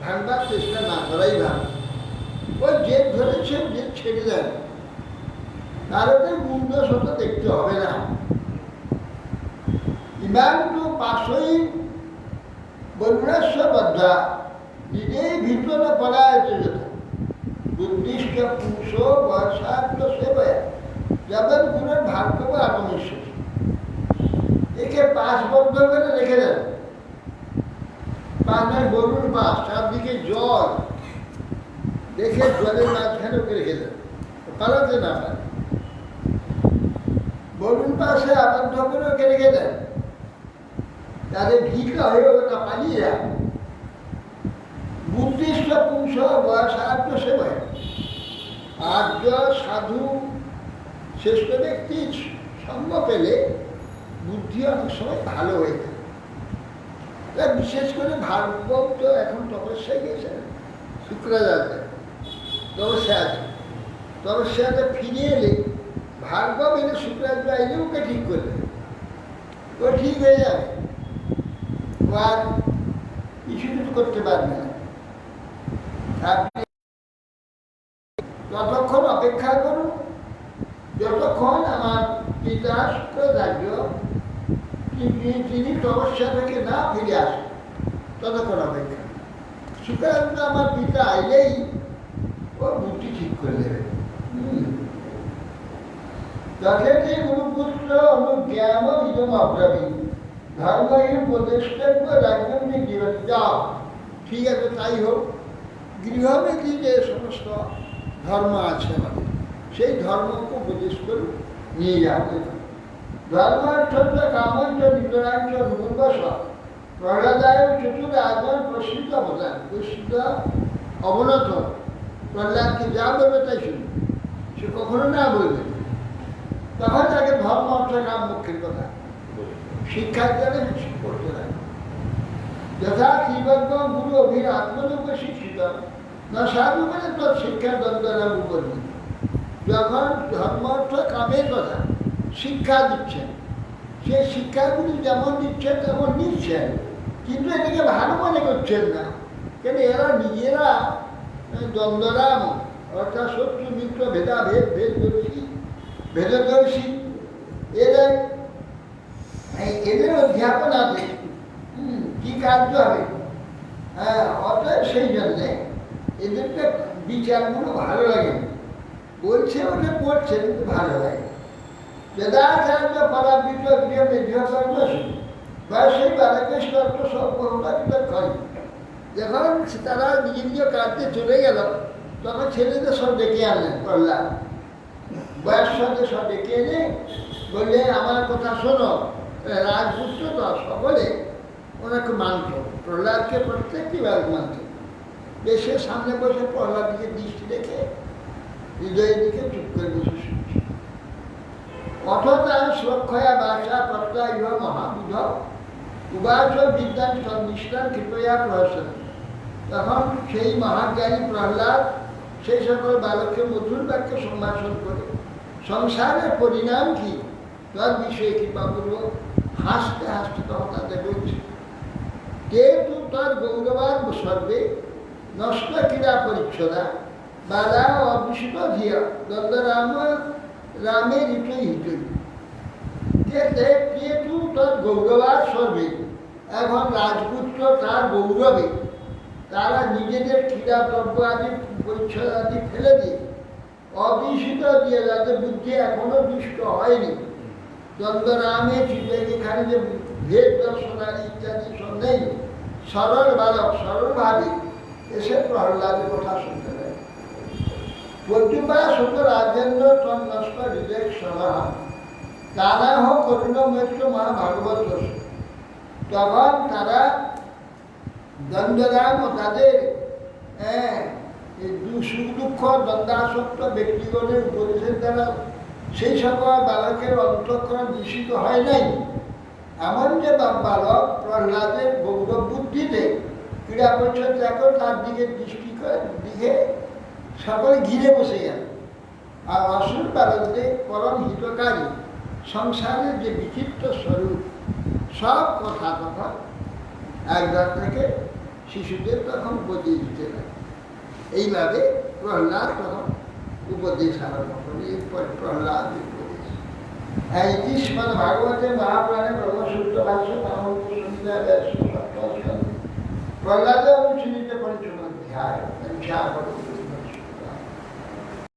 ভাঙবার চেষ্টা না করাই ভালো। ওই জেদ ধরেছে, জেদ ছেড়ে দেন, তারপরে মূল্য শত দেখতে হবে না। ইমান তো পাশই বন্যাস্য বদ্ধা নিজেই ভিতরে পড়ায় যেত বুদ্ধিষ্ট পুরুষ বয়সার্থ সেবয়া যাদের গুণের ভাগ্য আগমেশ্বর। একে পাশবদ্ধ করে রেখে দেন, পাশে গরুর পাশ, চারদিকে জল, দেখে জলের মাঝখানে ওকে রেখে দেন, পালাতে না পারে। গরুর পাশে আবদ্ধ করে ওকে রেখে দেন, তাদের ভিকা হয়ে ওটা পালিয়ে যায়। বুদ্ধিষ্ট পুরুষ বয়সার্থ সেবয়া আর্য সাধু শ্রেষ্ঠ ব্যক্তির সঙ্গ পেলে বুদ্ধি অনেক সময় ভালো হয়ে থাকে। বিশেষ করে ভার্গব তো এখন তপস্যায় গেছেন, শুক্রাচার্য তপস্যা আছে, তপস্যাতে ফিরে এলে ভার্গব এলে শুক্রাচার্য আইলে ওকে ঠিক করবে, ও ঠিক হয়ে যাবে, ও আর কিছু করতে পারবে না। ততক্ষণ অপেক্ষা করুন, যতক্ষণ আমার পিতা শুক্রাচার্য তিনি তপস্যা থেকে না ফিরে আসেন, ততক্ষণ অপেক্ষা। শুক্রাচার্য আমার পিতা আইলেই ও বুদ্ধি ঠিক করে দেবে। যথেষ্ট গুরুপুত্র অনুজ্ঞান ইদম অব্রবী ধর্মহীন প্রতিষ্ঠব্য রাজনৈতিক জীবন। যাও, ঠিক আছে, তাই হোক। গৃহমেধি যে সমস্ত ধর্ম আছে আমাদের, সেই ধর্মকে উপদেশ করে নিয়ে যাবে। ধর্মার্থ কামঞ্চ নিতরাঞ্চ রূপবশ প্রহ্লাদায় চতুর আজন প্রসিদ্ধ অবদান, প্রসিদ্ধ অবনত। প্রহ্লাদকে যা বলবে তাই শুনবে, সে কখনো না বলবে। তখন তাকে ধর্ম অর্থ কাম মুখ্যের কথা শিক্ষার জন্য করতে লাগে। যথা শ্রীবদ্ধ গুরু অভির আত্মরূপ শিক্ষিত না সাধু মানে তোর শিক্ষার দ্বন্দ্ব উপরি। যখন ধর্ম অর্থ কামের কথা শিক্ষা দিচ্ছেন, সে শিক্ষাগুলি যেমন দিচ্ছেন তেমন নিচ্ছেন, কিন্তু এটাকে ভালো মনে করছেন না। কেন এরা নিজেরা দ্বন্দ্বরাম, অর্থাৎ শত্রু মিত্র ভেদাভেদ ভেদদর্শী, এদের অধ্যাপন আছে। কি কার্য হবে? হ্যাঁ, অতএব সেই জন্যে এদেরকে বিচারগুলো ভালো লাগে, বলছে ওটা পড়ছে কিন্তু ভালো লাগে। বেদাচার্য পরাবৃত প্রিয় মেঘ্য কর্ম বা সেই বালকেশ্বর সব করুণাকৃত করে। যখন তারা নিজ নিজ কাজে চলে গেল তখন ছেলেদের সব ডেকে আনলেন প্রহ্লাদ, বয়স সঙ্গে সব ডেকে এনে বললে আমার কথা শোনো। রাজপুত্র তো সকলে ওনাকে মানত, প্রহ্লাদকে প্রত্যেকটি বালক মানত। দেশের সামনে বসে প্রহ্লাদকে দৃষ্টি রেখে হৃদয়ের দিকে চুপ করে বসে শুনছে। অথতাং সুরক্ষয়া বাসা পত্রা ইহ মহাবুধ উবাচ বিদ্যান সন্নিষ্ঠান কৃপয়া প্রহসন। তখন সেই মহাজ্ঞানী প্রহ্লাদ সেই সকল বালককে মধুর বাক্যে সম্ভাষণ করে সংসারের পরিণাম কি তার বিষয়ে কৃপাপূর্বক হাসতে হাসতে তখন তাদের বলছে, কে তু তার গৌরবাদ সর্বে নষ্ট ক্রীড়া পরিচ্ছদা বালা অভিষিত ধিয়া দ্বন্দ্বরাম রামে ঋতই হিতই। কে তু তার গৌরবাদ সর্বে, এখন রাজপুত্র তার গৌরবে তারা নিজেদের ক্রীড়া দ্রব্য আদি পরিচ্ছদ আদি ফেলে দিয়ে অবিষিত দিয়ে, যাদের বুদ্ধি এখনো দুষ্ট হয়নি, দ্বন্দ্বরামে এখানে যে ভেদ দর্শনাদি ইত্যাদি সব নেই, সরল বালক সরলভাবে এসে প্রহ্লাদের কথা শুনতে দেয়। প্রদ্যুপা শুধু রাজেন্দ্র তন্নস্ত হৃদয় সভা কানাহ করুণ মৈত্র মহাভাগবত। তখন তারা দ্বন্দ্বরাম ও তাদের সুখ দুঃখ দ্বন্দ্বাসক্ত ব্যক্তিগণের উপদেশের দ্বারা সেই সকল বালকের অন্তঃকরণ দূষিত হয় নাই। এমন যে বালক প্রহ্লাদের গৌরব বুদ্ধিতে ক্রীড়া পরিচ্ছদ দেখো তার দিকে দৃষ্টি করে দিকে সকলে ঘিরে বসে গেল। আর অসুর বালকদের পরম হিতকারী সংসারের যে বিচিত্র স্বরূপ সব কথা তখন একবার থেকে শিশুদের তখন উপদেশ দিতে লাগে। এইভাবে প্রহ্লাদ তখন উপদেশ আরম্ভ করে। এরপর প্রহ্লাদ উপদেশ এই শ্রীমদ্ ভাগবতে মহাপ্রাণে ব্রহ্মসূত্র ভাষ্য প্রহ্লাদে অনুচ্ছেদিত পঞ্চম অধ্যায়